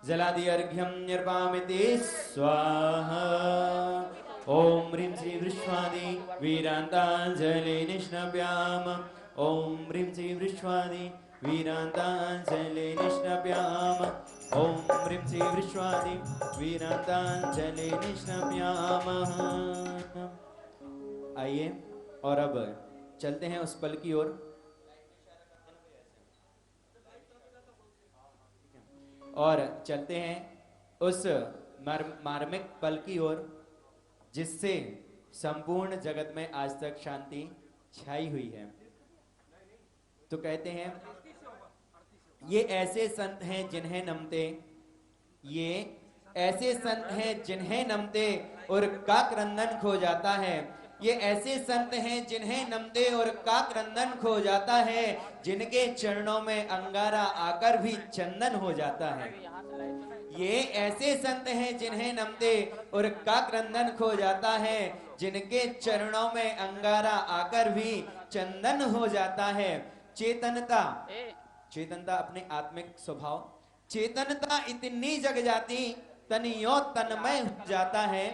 जलादिर्घ्यं निर्वामिति स्वाहा। ओम ह्रीं श्री वृष्वादि वीरांतांजलि निष्णव्याम। ओम ह्रीं श्री वृष्वादि वीरांतांजलि निष्णव्याम। ओम ह्रीं श्री वृष्वादि वीरांतांजलि निष्णव्याम। आइए और अब चलते हैं उस पल की ओर चलते हैं उस मार्मिक पल की ओर जिससे संपूर्ण जगत में आज तक शांति छाई हुई है। तो कहते हैं ये ऐसे संत हैं जिन्हें नमते, ये ऐसे संत हैं जिन्हें नमते और काकरंदन खो जाता है। ये ऐसे संत हैं जिन्हें नमते और काकरंदन खो जाता है, जिनके चरणों में अंगारा आकर भी चंदन हो जाता है। ये ऐसे संत हैं जिन्हें नमते और काकरंदन खो जाता है, जिनके चरणों में अंगारा आकर भी चंदन हो जाता है। चेतनता, चेतनता अपने आत्मिक स्वभाव, चेतनता इतनी जग जाती तनियो तन्मय हो जाता है।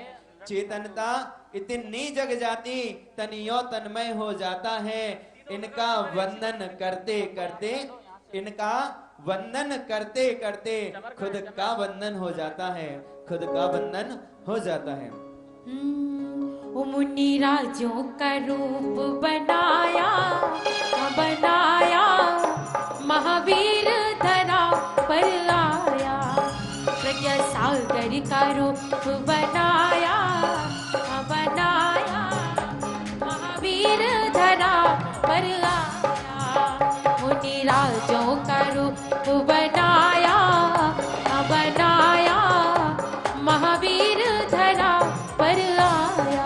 चेतनता इतनी जग जाती तनियो तन्मय हो जाता है। इनका वंदन करते करते, इनका वंदन करते करते खुद का वंदन हो जाता है, खुद का वंदन हो जाता है। मुनि राजों का रूप बनाया बनाया, महावीर धरा पर आया। प्रज्ञा सागर का रूप बनाया बनाया, महावीर धरा पर आया। मुनि राजों का रूप बनाया बनाया, महावीर धरा पर आया।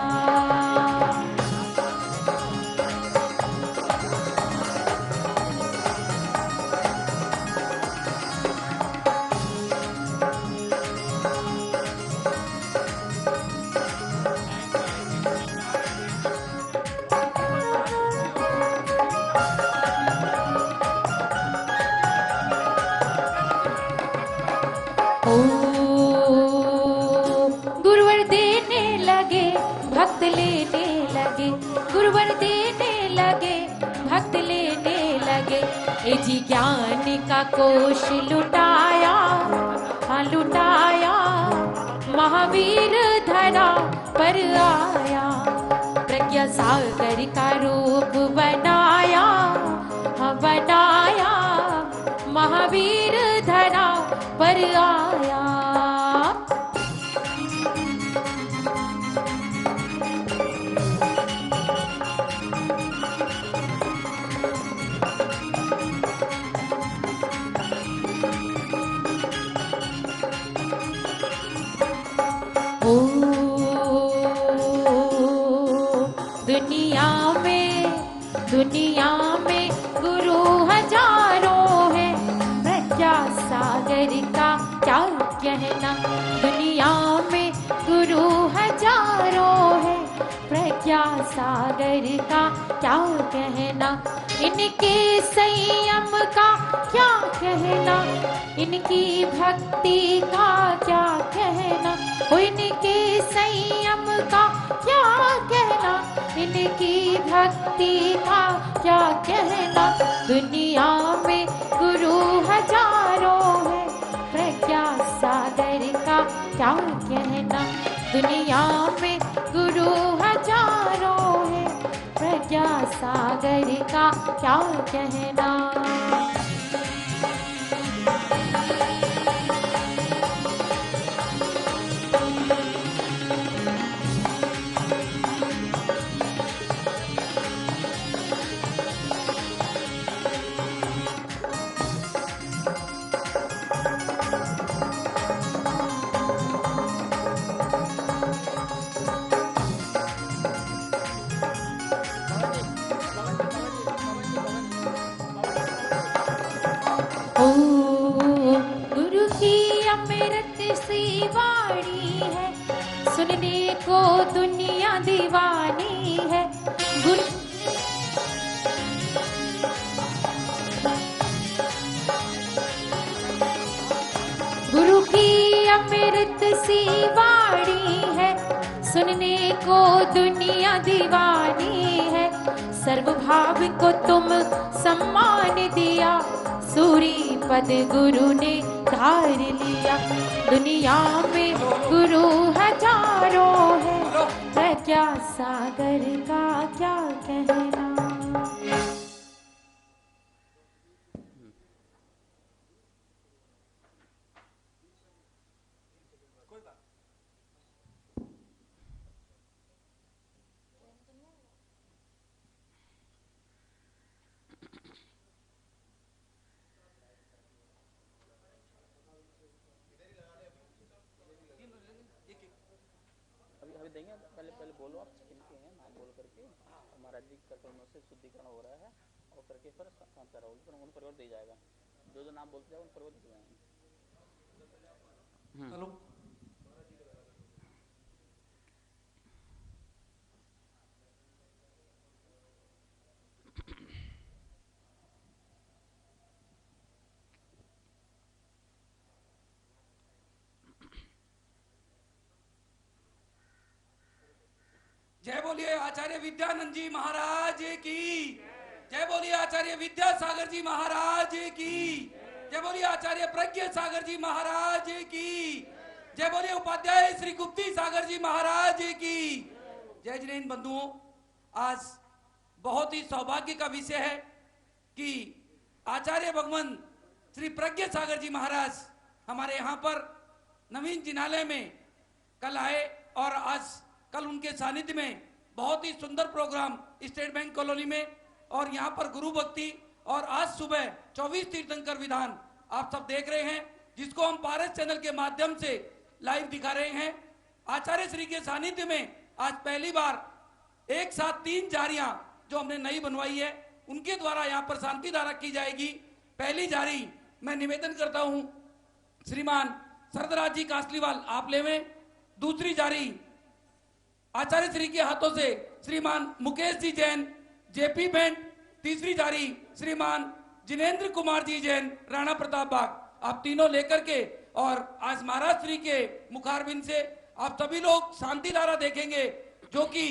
गुरुवर देने लगे भक्त लेने लगे, गुरुवर देने लगे भक्त लेने लगे। ए जी ज्ञान का कोश लुटाया हाँ लुटाया, महावीर धरा पर आया। प्रज्ञा सागर का रूप बनाया हाँ बनाया, महावीर धरा पर आया। ओ दुनिया में गुरु हजारों हैं, प्रज्ञा सागर का क्या कहना। दुनिया में गुरु हजारों हैं, प्रज्ञा सागर का क्या कहना। इनके संयम का क्या कहना, इनकी भक्ति का क्या कहना। इनके संयम का क्या कहना, इनकी भक्ति का क्या कहना। दुनिया में गुरु हजारों है, प्रज्ञा सागर का क्या कहना। दुनिया में गुरु हजारों है, प्रज्ञा सागर का क्या कहना। गुरु की अमृत सी वाणी है, सुनने को दुनिया दीवानी है। गुरु की अमृत सी वाणी है, सुनने को दुनिया दीवानी है। सर्वभाव को तुम सम्मान दिया, सूरी पद गुरु ने धार लिया। दुनिया में गुरु हजारों है, प्रज्ञा सागर का क्या कहना। देंगे, पहले बोलो आप किनके हैं, नाम बोल करके हमारा जी कर्तव्यों से शुद्धिकरण हो रहा है और करके फिर शांत रहोगे, फिर उन परिवर्तन दिया जाएगा। जो जो नाम बोलते जाए उन परिवर्तन दिए जाएंगे। हेलो जय बोलिए आचार्य विद्यानंद जी महाराज की, जय बोलिए आचार्य विद्यासागर जी महाराज की, जय बोलिए आचार्य प्रज्ञा सागर जी महाराज की, जय बोलिए उपाध्याय श्री गुप्ती सागर जी महाराज की। जय जैन बंधुओं, आज बहुत ही सौभाग्य का विषय है कि आचार्य भगवान श्री प्रज्ञा सागर जी महाराज हमारे यहाँ पर नवीन जिनालय में कल आए और आज कल उनके सानिध्य में बहुत ही सुंदर प्रोग्राम स्टेट बैंक कॉलोनी में और यहाँ पर गुरु भक्ति और आज सुबह 24 तीर्थंकर विधान आप सब देख रहे हैं, जिसको हम पारस चैनल के माध्यम से लाइव दिखा रहे हैं। आचार्य श्री के सानिध्य में आज पहली बार एक साथ 3 जारियां जो हमने नई बनवाई है उनके द्वारा यहाँ पर शांति धारा की जाएगी। पहली जारी मैं निवेदन करता हूँ श्रीमान सरदराज जी कासलीवाल आप लेवें। दूसरी जारी आचार्य श्री के हाथों से श्रीमान मुकेश जी जैन जेपी बैंड। तीसरी जारी श्रीमान जिनेंद्र कुमार जी जैन राणा प्रताप बाग। आप तीनों लेकर के और आज महाराज श्री के मुखारबिंद से आप सभी लोग शांति धारा देखेंगे जो कि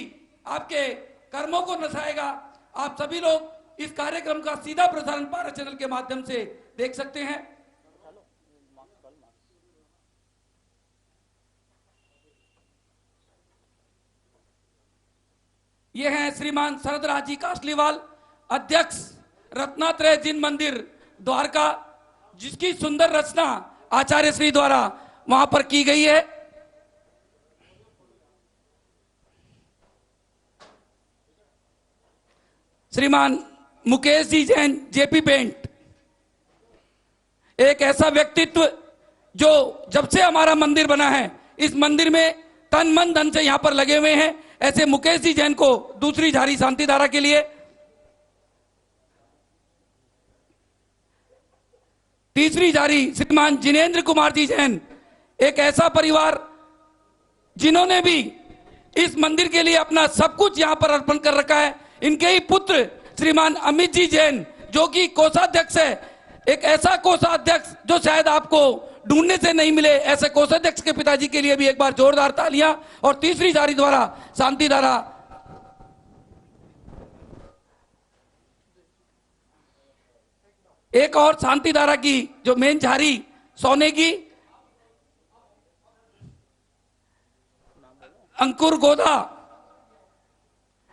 आपके कर्मों को नसाएगा। आप सभी लोग इस कार्यक्रम का सीधा प्रसारण पारस चैनल के माध्यम से देख सकते हैं। ये हैं श्रीमान शरदराज जी कासलीवाल, अध्यक्ष रत्नात्रय जिन मंदिर द्वारका, जिसकी सुंदर रचना आचार्य श्री द्वारा वहां पर की गई है। श्रीमान मुकेश जी जैन जेपी पेंट, एक ऐसा व्यक्तित्व जो जब से हमारा मंदिर बना है इस मंदिर में तन मन धन से यहां पर लगे हुए हैं। ऐसे मुकेश जी जैन को दूसरी जारी शांति धारा के लिए। तीसरी जारी श्रीमान जिनेंद्र कुमार जी जैन, एक ऐसा परिवार जिन्होंने भी इस मंदिर के लिए अपना सब कुछ यहां पर अर्पण कर रखा है। इनके ही पुत्र श्रीमान अमित जी जैन जो कि कोषाध्यक्ष है, एक ऐसा कोषाध्यक्ष जो शायद आपको ढूंढने से नहीं मिले, ऐसे कोषाध्यक्ष के पिताजी के लिए भी एक बार जोरदार तालियां। और तीसरी जारी द्वारा शांति धारा एक और शांति धारा की जो मेन जारी सोने की अंकुर गोदा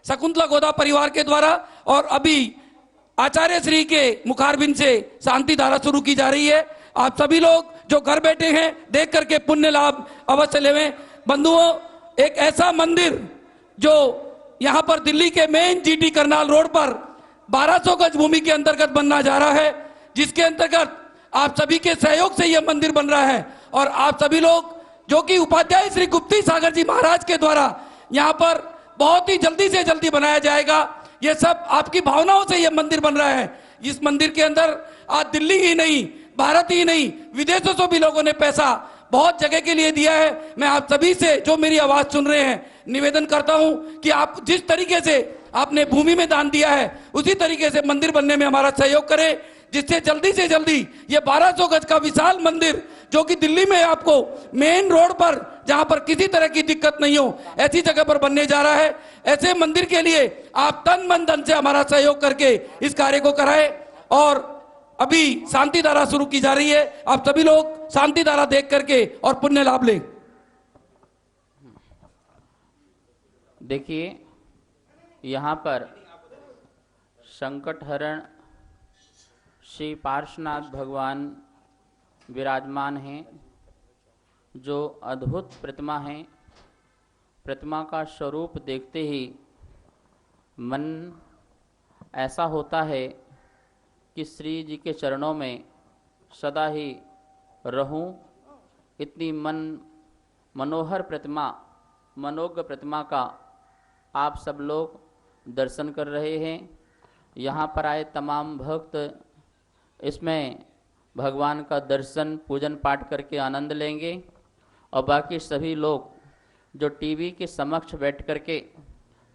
शकुंतला गोदा परिवार के द्वारा और अभी आचार्य श्री के मुखारबिंद से शांति धारा शुरू की जा रही है। आप सभी लोग जो घर बैठे हैं देख करके पुण्य लाभ अवश्य लेवें। बंधुओं, एक ऐसा मंदिर जो यहां पर दिल्ली के मेन जीटी करनाल रोड पर 1200 गज भूमि के अंतर्गत बनना जा रहा है, जिसके अंतर्गत आप सभी के सहयोग से यह मंदिर बन रहा है। और आप सभी लोग जो कि उपाध्याय श्री गुप्ती सागर जी महाराज के द्वारा यहाँ पर बहुत ही जल्दी से जल्दी बनाया जाएगा। ये सब आपकी भावनाओं से यह मंदिर बन रहा है। इस मंदिर के अंदर आज दिल्ली ही नहीं, भारत ही नहीं, विदेशों से भी लोगों ने पैसा बहुत जगह के लिए दिया है। मैं आप सभी से जो मेरी आवाज सुन रहे हैं निवेदन करता हूं कि आप जिस तरीके से आपने भूमि में दान दिया है उसी तरीके से मंदिर बनने में हमारा सहयोग करें, जिससे जल्दी से जल्दी ये 1200 गज का विशाल मंदिर जो कि दिल्ली में आपको मेन रोड पर, जहां पर किसी तरह की दिक्कत नहीं हो, ऐसी जगह पर बनने जा रहा है। ऐसे मंदिर के लिए आप तन मन धन से हमारा सहयोग करके इस कार्य को कराएं। और अभी शांति धारा शुरू की जा रही है, आप सभी लोग शांति धारा देख करके और पुण्य लाभ लें। देखिए, यहाँ पर संकट हरण श्री पार्श्वनाथ भगवान विराजमान हैं, जो अद्भुत प्रतिमा हैं। प्रतिमा का स्वरूप देखते ही मन ऐसा होता है कि श्री जी के चरणों में सदा ही रहूं। इतनी मनोहर प्रतिमा, मनोज्ञ प्रतिमा का आप सब लोग दर्शन कर रहे हैं। यहाँ पर आए तमाम भक्त इसमें भगवान का दर्शन पूजन पाठ करके आनंद लेंगे, और बाकी सभी लोग जो टीवी के समक्ष बैठ करके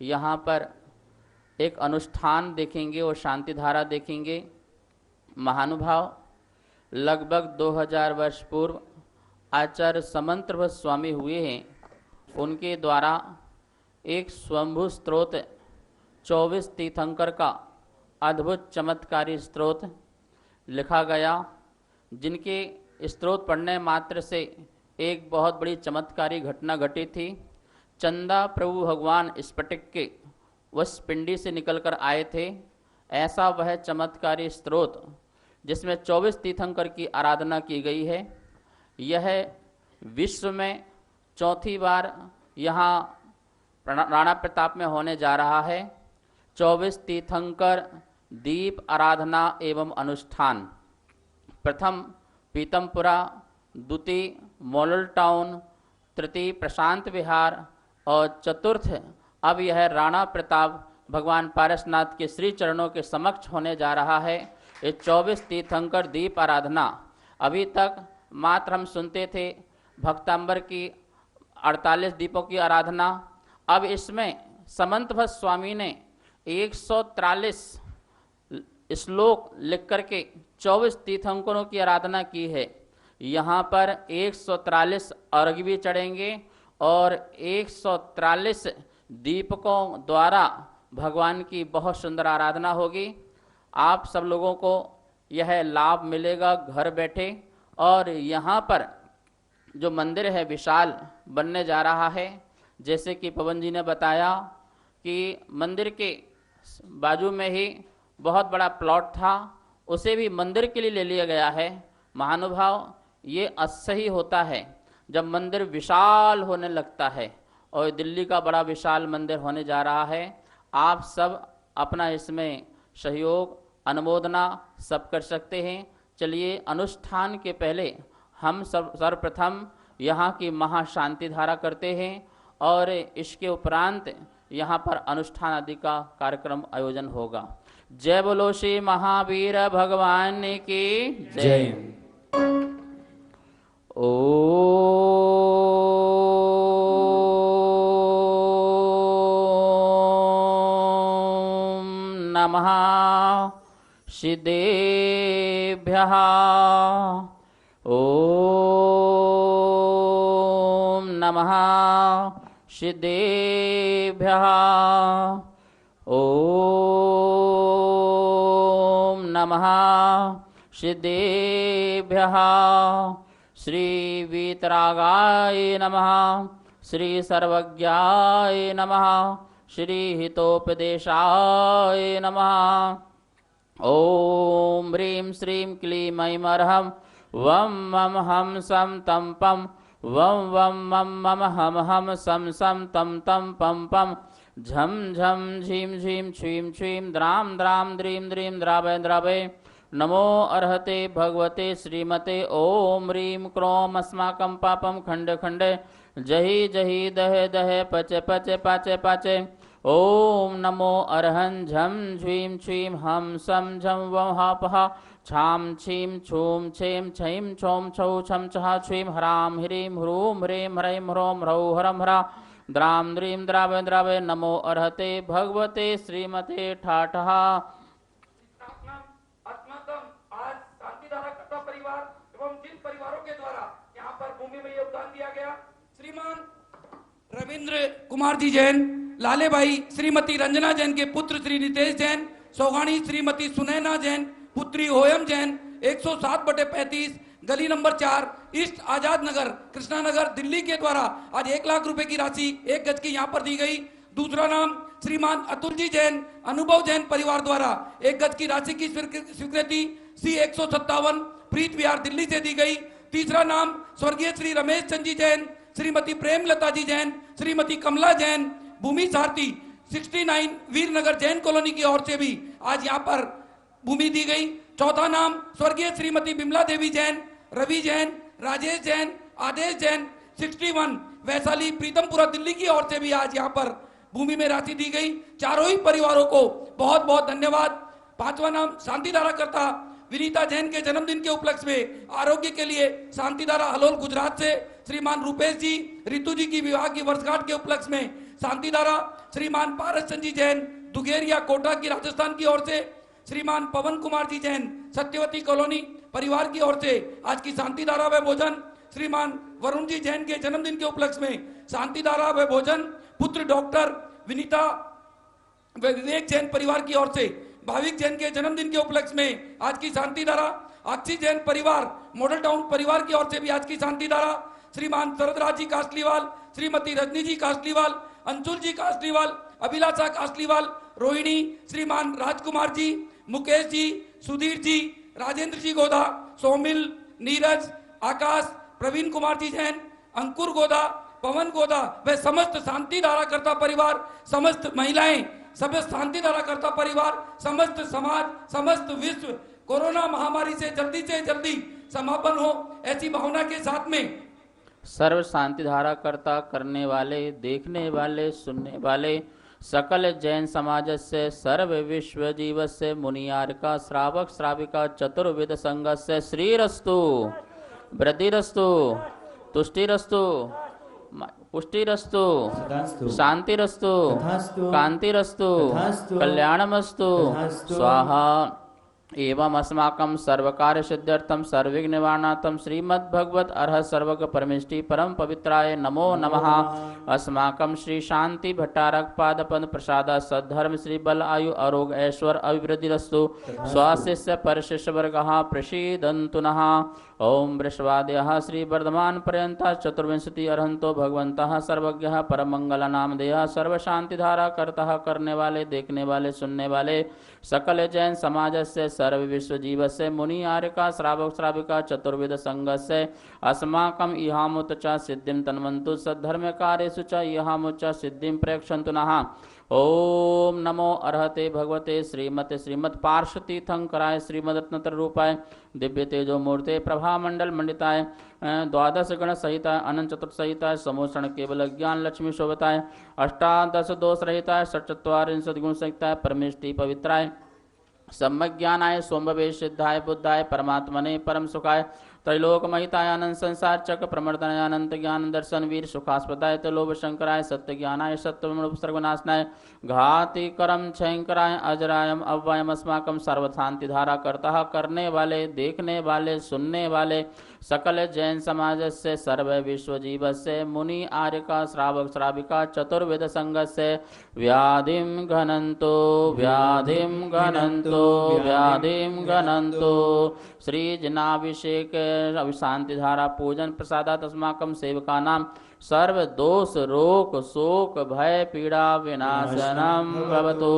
यहाँ पर एक अनुष्ठान देखेंगे और शांति धारा देखेंगे। महानुभाव लगभग 2000 वर्ष पूर्व आचार्य समंतभट्ट स्वामी हुए हैं, उनके द्वारा एक स्वयंभू स्त्रोत 24 तीर्थंकर का अद्भुत चमत्कारी स्त्रोत लिखा गया, जिनके स्त्रोत पढ़ने मात्र से एक बहुत बड़ी चमत्कारी घटना घटी थी। चंदा प्रभु भगवान स्फटिक के उस पिंडी से निकलकर आए थे। ऐसा वह चमत्कारी स्त्रोत जिसमें 24 तीर्थंकर की आराधना की गई है। यह विश्व में चौथी बार यहाँ राणा प्रताप में होने जा रहा है। 24 तीर्थंकर दीप आराधना एवं अनुष्ठान, प्रथम पीतमपुरा, द्वितीय मॉडल टाउन, तृतीय प्रशांत विहार और चतुर्थ अब यह राणा प्रताप भगवान पारसनाथ के श्री चरणों के समक्ष होने जा रहा है। ये 24 तीर्थंकर दीप आराधना अभी तक मात्र हम सुनते थे भक्तांबर की 48 दीपों की आराधना। अब इसमें समंतभट्ट स्वामी ने 143 श्लोक लिख करके 24 तीर्थंकरों की आराधना की है। यहाँ पर 143 अर्घ्य भी चढ़ेंगे और 143 दीपकों द्वारा भगवान की बहुत सुंदर आराधना होगी। आप सब लोगों को यह लाभ मिलेगा घर बैठे। और यहाँ पर जो मंदिर है विशाल बनने जा रहा है, जैसे कि पवन जी ने बताया कि मंदिर के बाजू में ही बहुत बड़ा प्लॉट था, उसे भी मंदिर के लिए ले लिया गया है। महानुभाव, ये असही होता है जब मंदिर विशाल होने लगता है, और दिल्ली का बड़ा विशाल मंदिर होने जा रहा है। आप सब अपना इसमें सहयोग अनुमोदना सब कर सकते हैं। चलिए, अनुष्ठान के पहले हम सब सर्वप्रथम यहाँ की महाशांति धारा करते हैं और इसके उपरांत यहाँ पर अनुष्ठान आदि का कार्यक्रम आयोजन होगा। जय बोलो श्री महावीर भगवान की जय। ओम नमः सिद्धेभ्यः। ओम नमः सिद्धेभ्यः। ओम नमः सिद्धेभ्यः। श्री वीतरागाय नमः, श्री सर्वज्ञाय नमः, श्री हितोपदेशाय नमः। ओम ह्रीं श्रीं क्लीं ऐं अर्हं वं मम हम सम तम पम वं वं मम मम हम हम सम सम तम तम पम पम झम झम झीं झीं छीं छीं द्रां द्रां द्रीं द्रीं द्रावय द्रावय। नमो अर्हते भगवते श्रीमते। ओम ह्रीं क्रोम अस्माकं पापं खंड खंड जहि जहि दह दह पच पच पाचे पाचे। ओम नमो अर्हं झं झीं छीं हम सम झं वं हा पहा छाम छीं छूम छेम छईं छौम छौ छम छहा छीं ह्रां ह्रीं ह्रूं ह्रीं ह्रैं ह्रौं ह्रौ हरं ह्रा द्रां द्रीं द्रावय द्रावय। नमो अर्हते भगवते श्रीमते ठाठहा। आज शांतिधारा कथा परिवार एवं जिन परिवारों के द्वारा योगदान दिया गया। श्रीमान रविंद्र कुमार जी जैन, लाले भाई श्रीमती रंजना जैन के पुत्र श्री नितेश जैन, सौगाणी श्रीमती सुनैना जैन, पुत्री होयम जैन, 107/35 गली नंबर 4 ईस्ट आजाद नगर कृष्णा नगर दिल्ली के द्वारा आज 1 लाख रुपए की राशि 1 गज की यहाँ पर दी गई। दूसरा नाम श्रीमान अतुल जी जैन, अनुभव जैन परिवार द्वारा 1 गज की राशि की स्वीकृति C157 प्रीत विहार दिल्ली से दी गई। तीसरा नाम स्वर्गीय श्री रमेश चंद जी जैन, श्रीमती प्रेमलता जी जैन, श्रीमती कमला जैन, भूमि सारथी 69 वीरनगर जैन कॉलोनी की ओर से भी आज यहाँ पर भूमि दी गई। चौथा नाम स्वर्गीय श्रीमती बिमला देवी जैन, रवि जैन, राजेश जैन, आदेश जैन 61 वैशाली प्रीतमपुरा दिल्ली की ओर से भी आज यहाँ पर भूमि में राशि दी गई। चारों ही परिवारों को बहुत बहुत धन्यवाद। पांचवा नाम शांतिधारा करता विनीता जैन के जन्मदिन के उपलक्ष्य में आरोग्य के लिए शांतिधारा हलोल गुजरात से श्रीमान रूपेश जी, रितु जी की विवाह की वर्षगांठ के उपलक्ष्य में शांतिधारा, श्रीमान पारस चंद जी जैन दुगेरिया कोटा की राजस्थान की ओर से, श्रीमान पवन कुमार जी जैन सत्यवती कॉलोनी परिवार की ओर से आज की शांतिधारा व भोजन, श्रीमान वरुण जी जैन के जन्मदिन के उपलक्ष्य में शांतिधारा व भोजन, पुत्र डॉक्टर विनीता विवेक जैन परिवार की ओर से भाविक जैन के जन्मदिन के उपलक्ष्य में आज की शांतिधारा, अक्षी जैन परिवार मॉडल टाउन परिवार की ओर से भी आज की शांतिधारा, श्रीमान शरदराज जी कासलीवाल, श्रीमती रजनी जी कासलीवाल, अंशुल जी कासलीवाल, अभिलाषा कासलीवाल, रोहिणी, श्रीमान राजकुमार जी, मुकेश जी, सुधीर जी, राजेंद्र जी गोदा, सोमिल, नीरज, आकाश, प्रवीण कुमार जी जैन, अंकुर गोदा, पवन गोदा व समस्त शांतिधारा करता परिवार, समस्त महिलाएं, समस्त शांतिधारा करता परिवार, समस्त समाज, समस्त विश्व कोरोना महामारी से जल्दी समापन हो ऐसी भावना के साथ में सर्व शांतिधारा करता करने वाले, देखने वाले, सुनने वाले सकल जैन समाज से सर्व विश्व जीव से मुनियारिका श्रावक श्राविका चतुर्विद संघ से श्रीरस्तु, वृद्धिरस्तु, तुष्टिरस्तु, पुष्टिरस्तु, शांतिरस्तु, कांतिरस्तु, कल्याणमस्तु, स्वाहा। एवं अस्माकं सर्वकार्य सिद्ध्यर्थम सर्वविघ्न निवारणार्थम श्रीमद्भगवत अर्हत सर्वज्ञ परमेष्टि परम पवित्राय नमो नमः। अस्माकं श्री शांति भट्टारक पादपद प्रसाद सद्धर्म श्री बल आयु आरोग्य ऐश्वर अभिवृद्धिरस्तु। स्वाशिष्य परशिष्य वर्गः प्रसीदन्तु नः। ओम वृषवादयः श्री वर्धमान पर्यंता चतुर्विंशति अर्हंतो भगवन्तः सर्वज्ञः परमंगल नामधेयः सर्व शांतिधारा करता करने वाले, देखने वाले, सुनने वाले सकल जैन समाज से सर्व विश्व जीव से मुनि आर्यका श्रावक श्राविका चतुर्विद संघ से अस्माकं इहामुत च सिद्धिं तन्वन्तु सद्धर्म कार्येषु च इहामुत च सिद्धिं प्रेक्षन्तु नः। ओम नमो अर्हते भगवते श्रीमते श्रीमत् पार्श्वतीर्थंकराय श्रीमद्रत्नत्र रूपाय दिव्य तेजो मूर्ते प्रभा मंडल मंडिताय द्वादश गण सहिताय अनंत चतुर्थ सहिताय समोषण केवल ज्ञान लक्ष्मी शोभताय अष्टादश दोष रहिताय षट्चत्वारिंशत् गुण सहिताय परमेष्टि पवित्राय सम्यक ज्ञानाय सोमवे सिद्धाय बुद्धाय परमात्मने परम सुखाय त्रैलोक महिताय आनंद संसार चक्र प्रमर्दनाय अनंत ज्ञान दर्शन वीर सुखास्पदाय लोभ शंकराय सत्य ज्ञानाय सत्य सर्वनाशनाय घाति करम क्षयंकराय अजरायम अव्ययम अस्माकं सर्व शांतिधारा करता करने वाले, देखने वाले, सुनने वाले सकल जैन समाज से सर्व विश्व जीव से मुनि आर्यका श्रावक श्राविका चतुर्वेद संघ से व्याधिम घनंतो व्याधिम घनंतो व्याधिम घनंतो श्री जनाभिषेक शांतिधारा पूजन प्रसादात अस्माकं सेवका नाम सर्व दोष रोग शोक भय पीड़ा विनाशनम भवतु।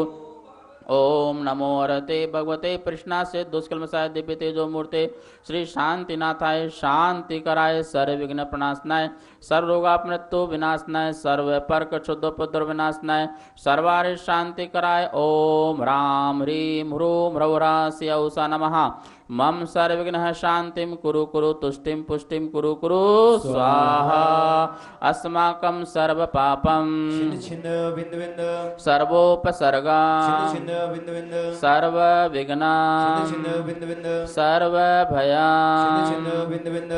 ओम नमो अर्हते भगवते कृष्णा से दुष्कल्मषाय दिव्य तेजो मूर्ते श्री शांतिनाथाय शांति कराय सर्व विघ्न प्रणाशनाय सर्व रोगापमृत्यु विनाशनाय सर्व पर्क क्षुद्र उपद्रव विनाशनाय सर्वारि शांति कराय। ओम राम ह्रीं ह्रूं ह्रौरास्यौसा नमः। मम सर्वविघ्नः शांतिं कुरु कुरु तुष्टिं पुष्टिं कुरु कुरु स्वाहा। अस्माकं सर्व पापं सर्वोपसर्गा सर्व विघ्ना सर्व भया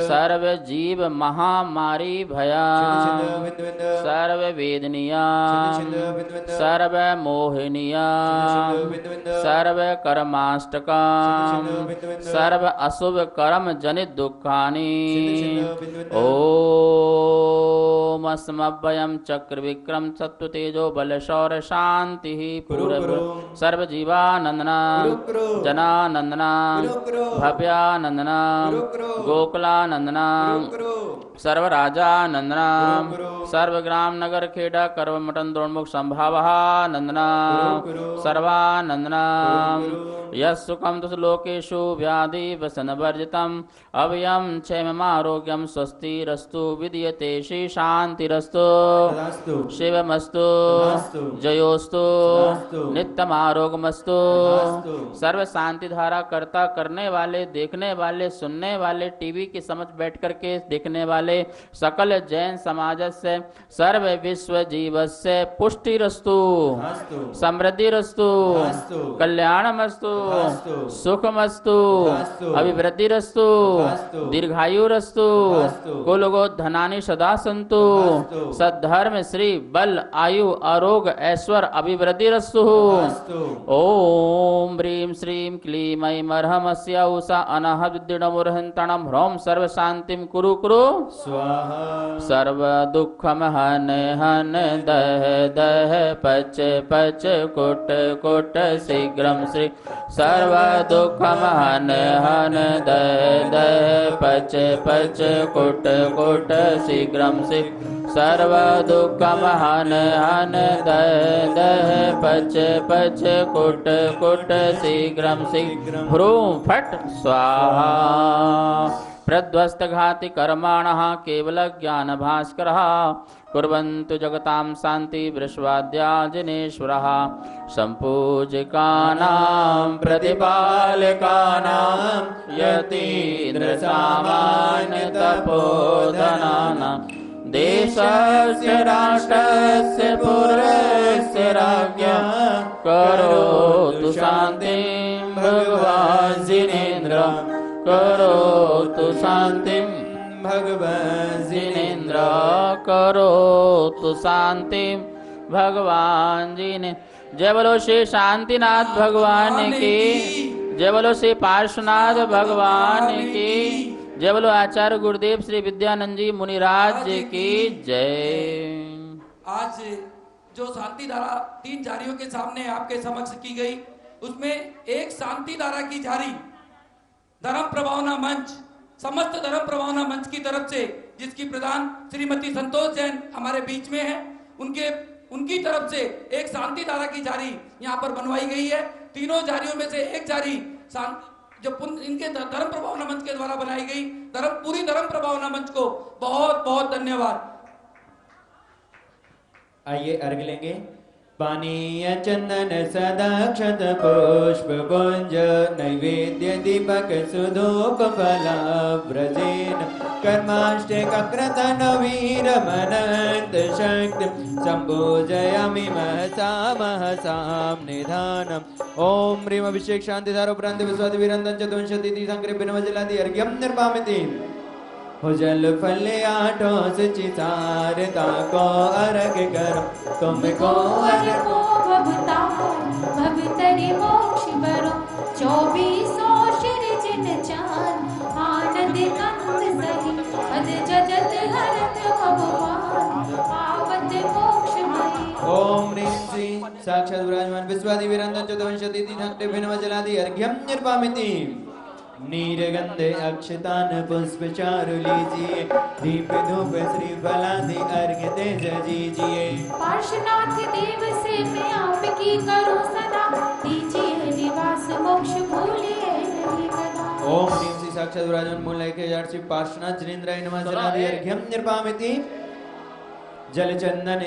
सर्व जीव महामारी भया सर्व वेदनिया सर्व मोहिनिया सर्व कर्माष्टका सर्व अशुभ कर्म जनित दुखानि। ओम समव्ययम चक्र विक्रम सत्व तेजो बल शौर्य शांति कुरु पूर्व कुरु सर्व जीवानंदना कुरु कुरु जनानंदना कुरु कुरु भव्यानंदना कुरु कुरु गोकुलानंदना कुरु कुरु सर्व राजानंदना कुरु कुरु सर्व ग्राम नगर खेड़ा कर्व मटन द्रोणमुख संभावः नंदना कुरु कुरु सर्वानंदना कुरु कुरु यस्सुखम तुस लोकेषु व्याधि वसन वर्जितम अभयम क्षेममारोग्यम स्वस्तिरस्तु विद्यते श्री शांतिरस्तु तदास्तु शिवमस्तु तदास्तु जयोस्तु तदास्तु नित्यमारोगमस्तु तदास्तु सर्व शांति धारा करता करने वाले देखने वाले सुनने वाले टीवी के समझ बैठ करके देखने वाले सकल जैन समाज से सर्व विश्व जीवस्य पुष्टिरस्तु तदास्तु समृद्धिरस्तु तदास्तु कल्याणमस्तु तदास्तु सुखमस्तु तदास्तु अभिवृद्धिरस्तु तदास्तु दीर्घायुरस्तु तदास्तु कुलगोधनानि सदा सन्तु तदास्तु सद्धर्म श्री बल आयु आरोग्य ऐश्वर्य अभिवृद्धिरस्तु तदास्तु ओम ह्रीं श्रीं क्लीं ऐं अर्हमस्य उषा अनः विद्युडमुर्हन्तणं ह्रौं सर्व शांतिं कुरु कुरु स्वाहा सर्व दुःखम हन हन दह दह पच पच कुट कुट शीघ्रं श्री सर्व दुःखम हन हन दह दह पच पच कुट कुट शीघ्रं श्री सर्व दुःखम हन हन दह दह पच पच कुट कुट शीघ्रं श्री ह्रूं फट् स्वाहा प्रध्वस्तघाति कर्माणः केवल ज्ञान भास्करः कुर्वन्तु जगतां शान्ति वृषवाद्या जिनेश्वरः सम्पूजिकानां प्रतिपालकानां यतीन्द्रसामान्य तपोधनानां देशस्य राष्ट्रस्य पुरस्य राज्ञा करोतु शान्तिं भगवान् जिनेन्द्र करोतु शान्तिं भगवान् जिनेन्द्र करोतु शान्तिं भगवान जी ने। जय बोलो श्री शांतिनाथ भगवान की, जय बोलो श्री पार्श्वनाथ भगवान की, जय बोलो आचार्य गुरुदेव श्री विद्यानंद जी मुनिराज जी की जय। आज जो शांति धारा 3 जारियों के सामने आपके समक्ष की गई, उसमें एक शांति धारा की जारी धर्म प्रभावना मंच, समस्त धर्म प्रभावना मंच की तरफ से, जिसकी प्रधान श्रीमती संतोष जैन हमारे बीच में है, उनकी तरफ से एक शांति धारा की जारी यहाँ पर बनवाई गई है। तीनों जारियों में से एक जारी जो इनके धर्म प्रभावना मंच के द्वारा बनाई गई, पूरी धर्म प्रभावना मंच को बहुत बहुत धन्यवाद। आइए अर्घ लेंगे। पानीय चंदन सदाक्षत पुष्प पुंज नैवेद्य दीपक सुधूप फलाव्रजेन कर्माष्टक वीर मनंत शक्ति संपूजयामि महसाम निधानम। ओम ह्रीं अभिषेक शांति धारोपरांत विश्वादि वीरंदन चतुंशति संकृप्य नवजलादि अर्घ्यम निर्वामिति हो जल फल आठों से चितारता को अर्घ कर तुमको को भवता भवतरि मोक्ष बरो 24 शिर जिन चान आनंद कंद सही अद जजत हरत भगवान पावत मोक्ष मही। ओम ह्रीं श्री साक्षात् विराजमान विश्वादि वीरंदन चतुंशति संकृप्य नवजलादि अर्घ्यम निर्वामिति। नीरगंधे अक्षतान पुष्प चारु लीजिए दीप धूप श्री फलादि अर्घ तेज दीजिए। पार्श्वनाथ देव से मैं आपकी करूं सदा दीजिए निवास मोक्ष भूलिए नहीं कदा। ओम ह्रीं श्री साक्षात् विराजमान मूल के श्री पार्श्वनाथ जिनेन्द्राय नमः जलादि अर्घ्यम निर्वामिति। जल चंदन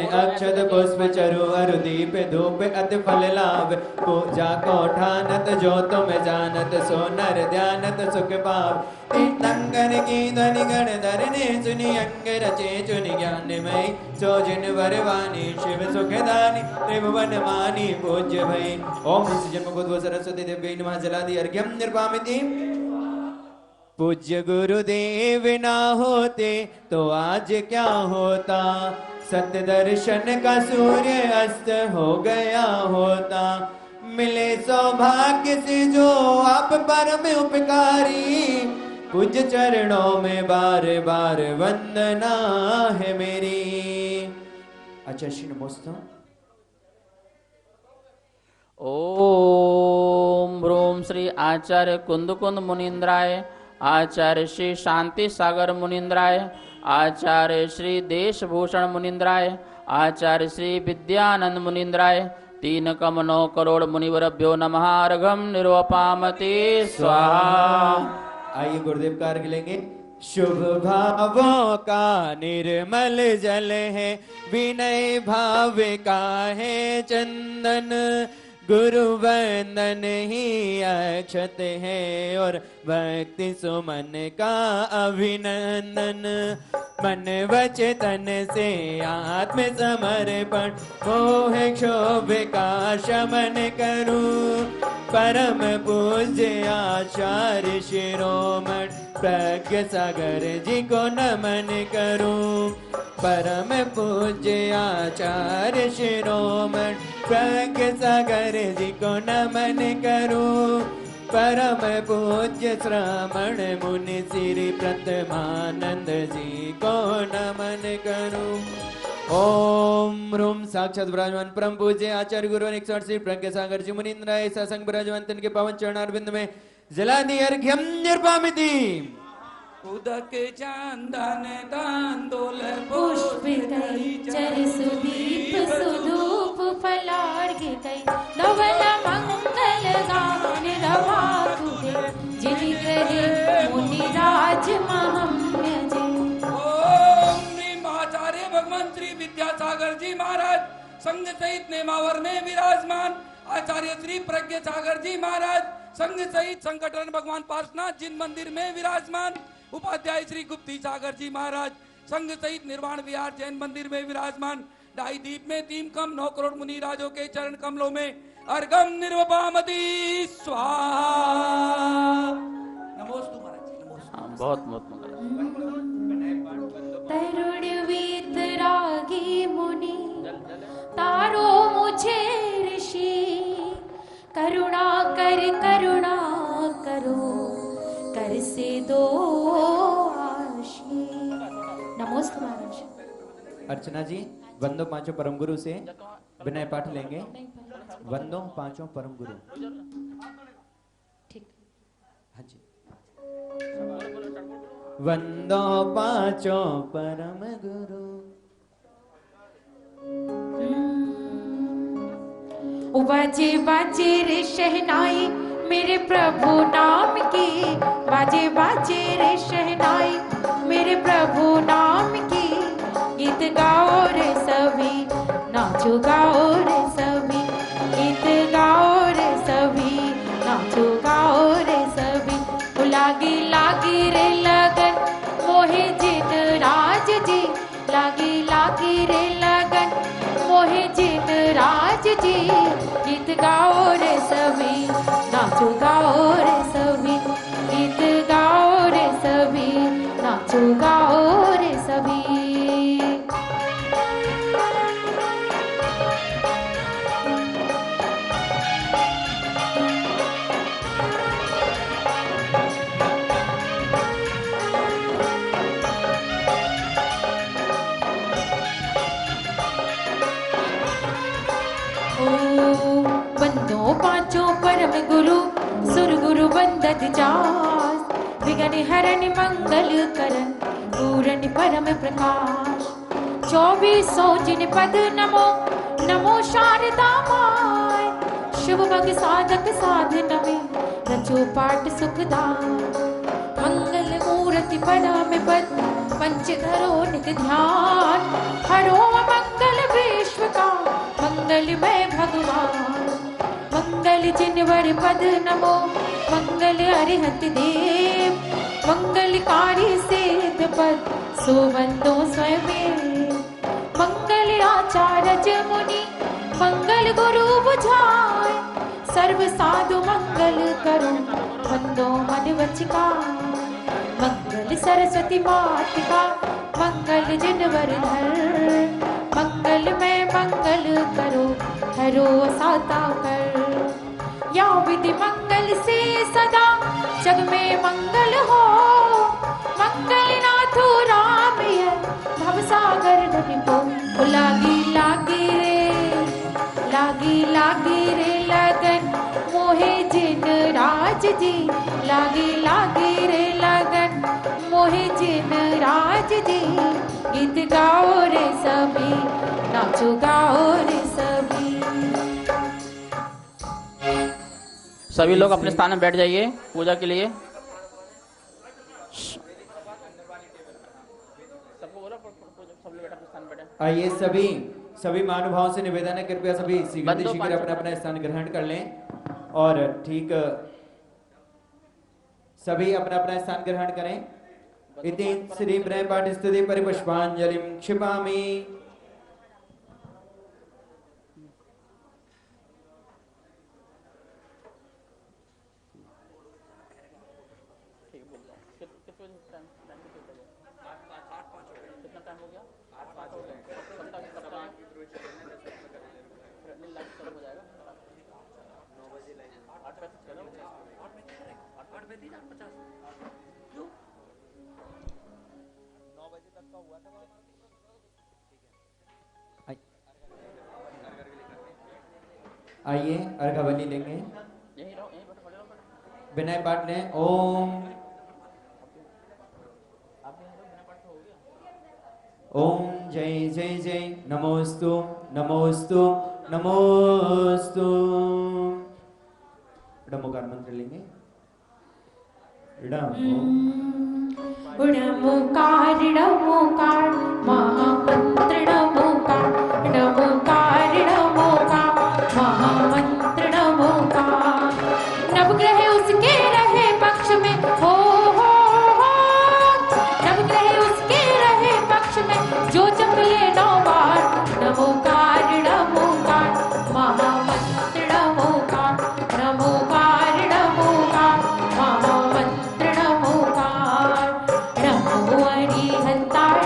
अक्षत पुष्प चरु अरु दीप धूप अति फल लाभ पूजा को ठानत जो तुम जानत सो नर ध्यानत सुख पाव। तीर्थंकर की ध्वनि गण धरने सुनि अंग रचे चुनि ज्ञानमयी सो जिन वरवाणी शिव सुखदानी त्रिभुवन मानी पूज्य भई। ओम श्री जन्म बुद्ध सरस्वती देव्यै नमः जलादि अर्घ्यम निर्वामिति। पूज्य गुरुदेव ना होते तो आज क्या होता, सत्य दर्शन का सूर्य अस्त हो गया होता। मिले सौभाग्य से जो आप परम उपकारी पूज्य चरणों में बार बार वंदना है मेरी। अच्छा श्री नमोस्तु। ओम ह्रूम श्री आचार्य कुंद मुनीन्द्राय, आचार्य श्री शांति सागर मुनीन्द्राय, आचार्य श्री देशभूषण मुनीन्द्राय, आचार्य श्री विद्यानंद मुनीन्द्राय, 3 कम 9 करोड़ मुनिवरभ्यो नमः। अर्घम निर्वपामते स्वाहा। आइए गुरुदेव का अर्घ लेंगे। शुभ भावों का निर्मल जल है, विनय भाव का है चंदन, गुरु वंदन ही अक्षत है और भक्ति सुमन का अभिनंदन। मन वचन से आत्म समर्पण, मोह क्षोभ का शमन करूं, परम पूज्य आचार्य शिरोमणि प्रज्ञ सागर जी को नमन करूं। परम पूज्य आचार्य शिरोमणि प्रज्ञ सागर जी को नमन करूं। परम पूज्य श्रमण मुनि श्री प्रथमानंद जी को नमन करूं। ओम रूम साक्षात विराजमान परम पूज्य आचार्य गुरु 108 श्री प्रज्ञ सागर जी मुनीन्द्राय सत्संग विराजमान तिनके पावन चरणारविंद में जला दी अर्घ्यम निर्पामिति। उदक चंदन तांदूल पुष्प गई चर सुदीप सुधूप फलार्घ गई, नवल मंगल गान रवा तुझे, जिन ग्रहे मुनिराज महाम्य जय। ओम आचार्य भगवान श्री विद्यासागर जी महाराज संघ सहित नेमावर में विराजमान, आचार्य श्री प्रज्ञ सागर जी महाराज संघ सहित संकटहरण भगवान पार्श्वनाथ जिन मंदिर में विराजमान, उपाध्याय श्री गुप्ती सागर जी महाराज संघ सहित निर्वाण विहार जैन मंदिर में विराजमान, ढाई दीप में 3 कम 9 करोड़ मुनि राजों के चरण कमलों में अर्घम निर्वपामति स्वाहा। नमोस्तु महाराज जी, नमोस्तु। बहुत बहुत मंगल। तरुण वीतरागी मुनि तारो मुझे ऋषि, करुणा करो कर से दो आशी। नमोस्तु महाराज। अर्चना जी वंदो 5 परम गुरु से विनय पाठ लेंगे। वंदो 5 परम गुरु। ठीक। हाँ जी। वंदो 5 परम गुरु। बाजे बाजे रे शहनाई मेरे प्रभु नाम की, बाजे बाजे रे शहनाई मेरे प्रभु नाम की, गीत गाओ रे सभी, नाचो गाओ रे सभी, गीत गाओ रे सभी, नाचो गाओ रे सभी। लागी लागी रे लगन मोहे जित राज जी, लागी लागी रे लगन मोहे जित राज जी, गीत गाओ रे सभी, नाचो गाओ रे सभी, गीत गाओ रे सभी, नाचो गाओ रे सभी। बंदो 5 परम गुरु सुर गुरु बंदत जास, विघ्न हरण मंगल करन पूरन परम प्रकाश। 2400 जिन पद नमो नमो शारदा माय, शिव भग साधक साधन में रचो पाठ सुखदाय। मंगल मूर्ति परम पद पंच धरो नित ध्यान, हरो मंगल विश्व का मंगलमय भगवान। मंगल जिनवर पद नमो मंगल अरिहत देव, मंगलकारी सिद्ध पद सोबंदो स्वयं। मंगल आचार्य मुनि मंगल गुरु बुझाए, सर्व साधु मंगल करो बंदो मन वचिका। मंगल सरस्वती मातिका मंगल जिनवर धर, मंगल में मंगल करो हरो साता कर। या विधि मंगल से सदा जग में मंगल हो, मथुरा में भव सागर धनि को लागी लागी रे लगन मोहे जिन राज जी लागी रे लगन मोहे जिन राज जी गीत गाओ रे सभी नाचो गाओ रे सभी लोग अपने स्थान में बैठ जाइए पूजा के लिए। आइए सभी महानुभावों से निवेदन है, कृपया सभी शीघ्र अपना अपना स्थान ग्रहण कर लें और ठीक सभी अपना अपना स्थान ग्रहण करें। इति श्री ब्रह्म पाठ स्तुति परिपुष्पांजलिं क्षिपामि। आइए अर्घावली लेंगे। विनय पाठ ने ओम जय जय जय नमोस्तु नमोस्तु नमोस्तु। डमोकार मंत्र लेंगे। नमोकार नमोकार महामंत्र नमोकार नमोकार नमोकार महामंत्र नमोकार। नवग्रह उसके रहे पक्ष में हो नवग्रह उसके रहे पक्ष में जो जप ले 9 बार नमोकार नमोकार महामंत्र नमोकार नमोकार नमोकार महामंत्र नमोकार। नमो अरिहंताय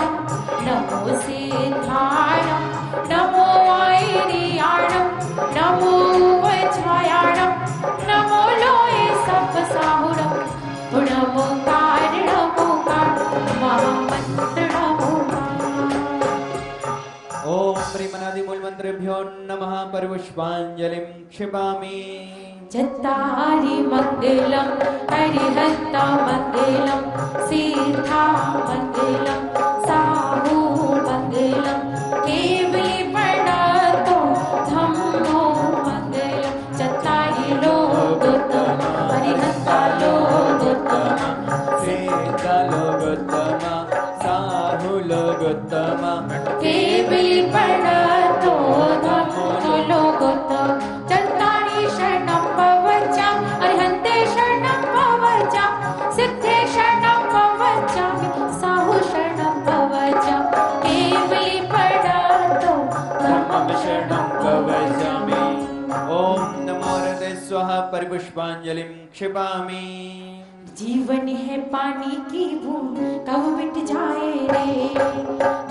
नमो सिद्धाय नमो ऐरियाणं नमो वज्रायाणं नमो लोये सप्तसाहुरं नमोकार नमोकार महामंत्र नमोकार। ओम प्रेमनादि मूल मंत्रेभ्यो नमः परिपुष्पांजलिं क्षिपामि। चत्तारि मंगलम हरिहंता मंगलम सीता मंगलम साहू मंगलम केवली प्रणतो धम्मो मंगलम। चत्तारि लोकोत्तम हरिहंता लोकोत्तम सीता लोकोत्तम साहू लोकोत्तम केवली प्रणतो धम्मो लोकोत्तम। चत्तारि शरणं पवचामि अरिहन्ते शरणं पवचामि सिद्धे शरणं पवचामि साहु शरणं पवचामि केवली प्रणतो धम्मं शरणं पवचामि। ओम नमो हृदय स्वाहा परिपुष्पांजलिं क्षिपामि। जीवन है पानी की बूंद कब मिट जाए रे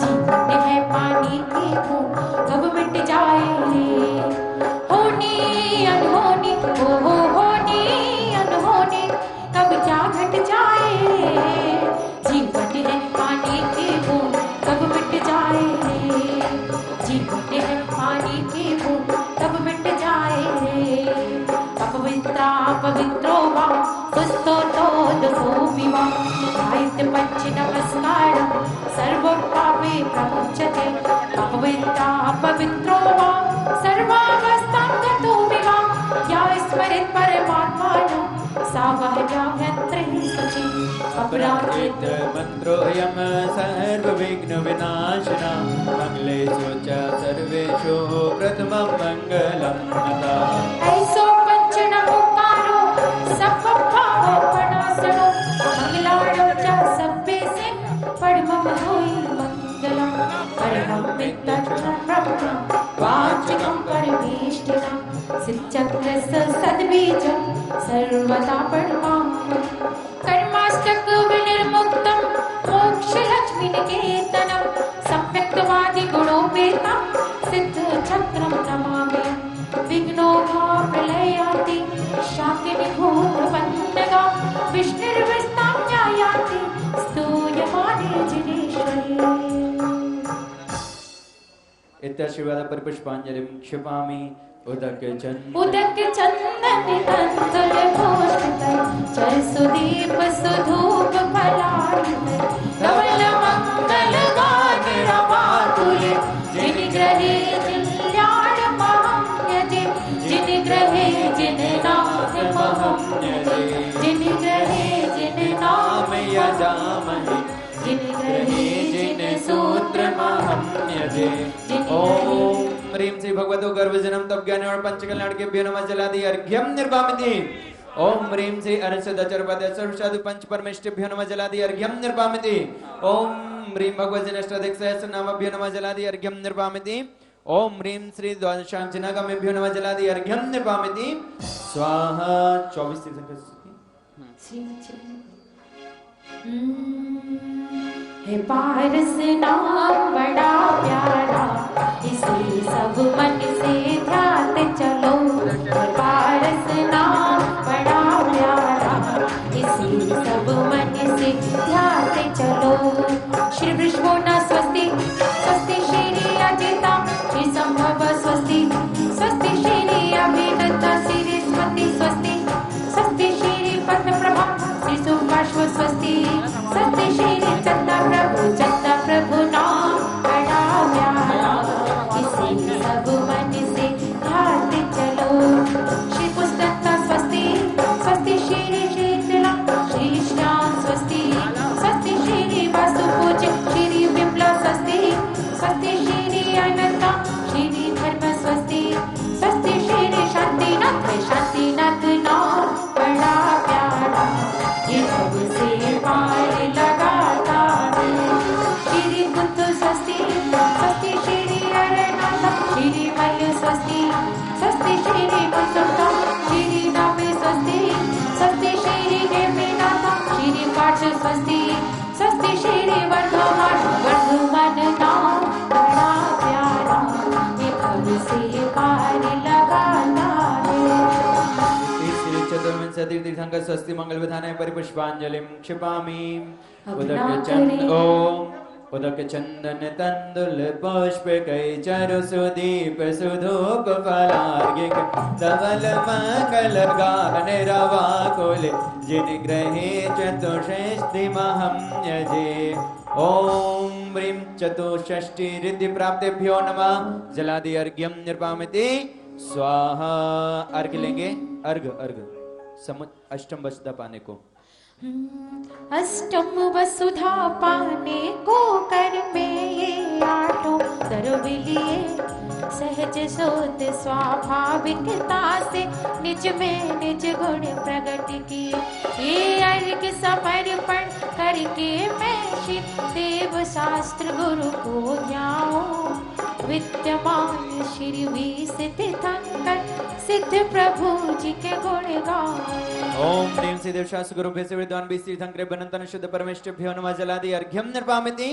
जीवन है पानी की बूंद कब मिट जाए रे। होनी अनहोनी हो होनी अनहोनी कब क्या घट जाए रे। जीवन है पानी की बूंद कब मिट जाए रे जीवन है पानी की बूंद कब मिट जाए रे। अपवित्रा पवित्रो वा सुस्तो भूमि वा साहित्य पंच नमस्कारं सर्वपापे प्रमुच्यते। अपवित्रा पवित्रो वा सर्वावस्थां गतोऽपि वा या स्मरेत् परमात्मानं सा वह्न्याभ्यन्तरे शुचिः। अपराजित मंत्रोऽयं सर्वविघ्न विनाशना मंगलेषु च सर्वेषु प्रथमं मंगलं नमः। ऐसो पंच नमोकारो सप्पभावो प्रणासनो मंगलाणं च सब्बे से परमं होई मंगलम्। परमं विद्यं ब्रह्मं वाचिकं परमेष्ठिनं सिद्धचक्रस्य सद्बीजं सर्वदा परमां। कर्माष्टक विनिर्मुक्तं मोक्षलक्ष्मीनिकेतनं सम्यक्तवादि गुणोपेतं सिद्धचक्रं नमामि। विघ्नो प्रलयाति शाकिनिभूतवन्दगा विष्णुर्विस्तां न्यायाति स्तूयमानि जिनेश्वरी। इत्याशीर्वाद परिपुष्पांजलिं क्षिपामि उदक चंदन तंतुल पुष्पित चरसुदीप सुधूप फलायित धवल मंगल गान रमातुल्य जिन ग्रहे जिल्याण महम्यजे जिन ग्रहे जिन नाम महम्यजे जिन ग्रहे जिन नाम यजामहे जिन ग्रहे जिन सूत्र महम्यजे। ओम ह्रीं श्री भगवतो गर्भजनम तप ज्ञान और पंच कल्याण के भ्यो नमः जलादि अर्घ्यम निर्वामिति। ओम ह्रीं श्री अरसद अचरपद सर्वसाधु पंच परमेष्ठिभ्यो नमः जलादि अर्घ्यम निर्वामिति। ओम ह्रीं भगवत अष्टाधिक सहस्र नामभ्यो नमः जलादि अर्घ्यम निर्वामिति। ओम ह्रीं श्री द्वादशांजनागमेभ्यो नमः जलादि अर्घ्यम निर्वामिति। स्वाहा। 24 है पारस नाम बड़ा प्यारा इसे सब मन से ध्याते चलो। है पारस नाम बड़ा प्यारा इसे सब मन से ध्याते चलो। श्री वृषभोना स्वस्ति स्वस्ति श्री अजिता श्री संभव स्वस्ति स्वस्ति श्री अभिनता श्री स्मृति स्वस्ति स्वस्ति श्री पद्म प्रभा श्री सुपार्श्व स्वस्ति स्वस्ति श्री चंदा प्रभु नाम बड़ा प्यारा इसे सब मन से ध्याते चलो। श्री पुस्तकता स्वस्ति स्वस्ति श्री शीतला श्री श्याम स्वस्ति स्वस्ति श्री वासुपूज श्री विप्लव स्वस्ति स्वस्ति श्री अनंता श्री धर्म स्वस्ति स्वस्ति श्री शांतिनाथ नाम बड़ा प्यारा ये सबसे पार लगाता है। श्री कुंत स्वस्ति स्वस्ति श्री अरनाथ श्री मल स्वस्ति स्वस्ति श्री कुंतुता श्री नाम स्वस्ति स्वस्ति श्री नेमिनाथ श्री पार्श स्वस्ति स्वस्ति श्री वर्धमान नाम बड़ा प्यारा ये सबसे पार लगाता है। चतुर्विंशति तीर्थंकर स्वस्ति मंगल विधानाय परिपुष्पांजलिं क्षिपामि उदक चंदन तंदुल पुष्पकै चारु सुदीप सुधूप फलार्घ्य धवल मंगल गान रवाकुल जिन ग्रहे चतुष्षष्टि महम्यजे। ओम ह्रीं चतुष्षष्टि रिद्धि प्राप्तेभ्यो नमः जलादि अर्घ्यम निर्वामिति। स्वाहा। अर्घ लेंगे। अर्घ अष्टम वसुधा पाने को। अष्टम वसुधा पाने को कर में ये आठों दरविलिए सहज सोत स्वाभाविकता से निज में निज गुण प्रकट किए। ये अर्घ समर्पण करके मैं श्री देव शास्त्र गुरु को ध्याऊं विद्यमान श्री विसिद्धंकर सिद्ध प्रभु जी के गुण गाऊं। ओम ह्रीं श्री देव शास्त्र गुरु भेष विद्वान बीस तीर्थंकर बनंतन शुद्ध परमेष्ठिभ्यो नमः जलादि अर्घ्यम निर्वामिति।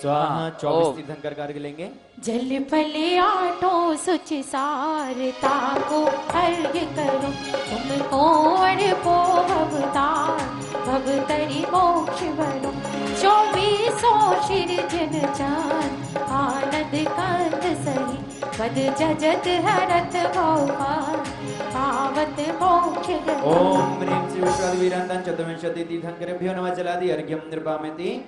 स्वाहा। 24 तीर्थंकर का अर्घ लेंगे। जल फले आठों सुच सारता को अर्घ करो तुमको अर्पो भवतार भवतरी मोक्ष बलो। 24 शिर जन चान आनंद कंद सही पद जजत हरत भौमान पावत मोक्ष। ओम ह्रीं श्री विश्वादिवीरांतन चतुर्विंशति तीर्थंकरेभ्यो नमः जलादि अर्घ्यम निर्वामिति।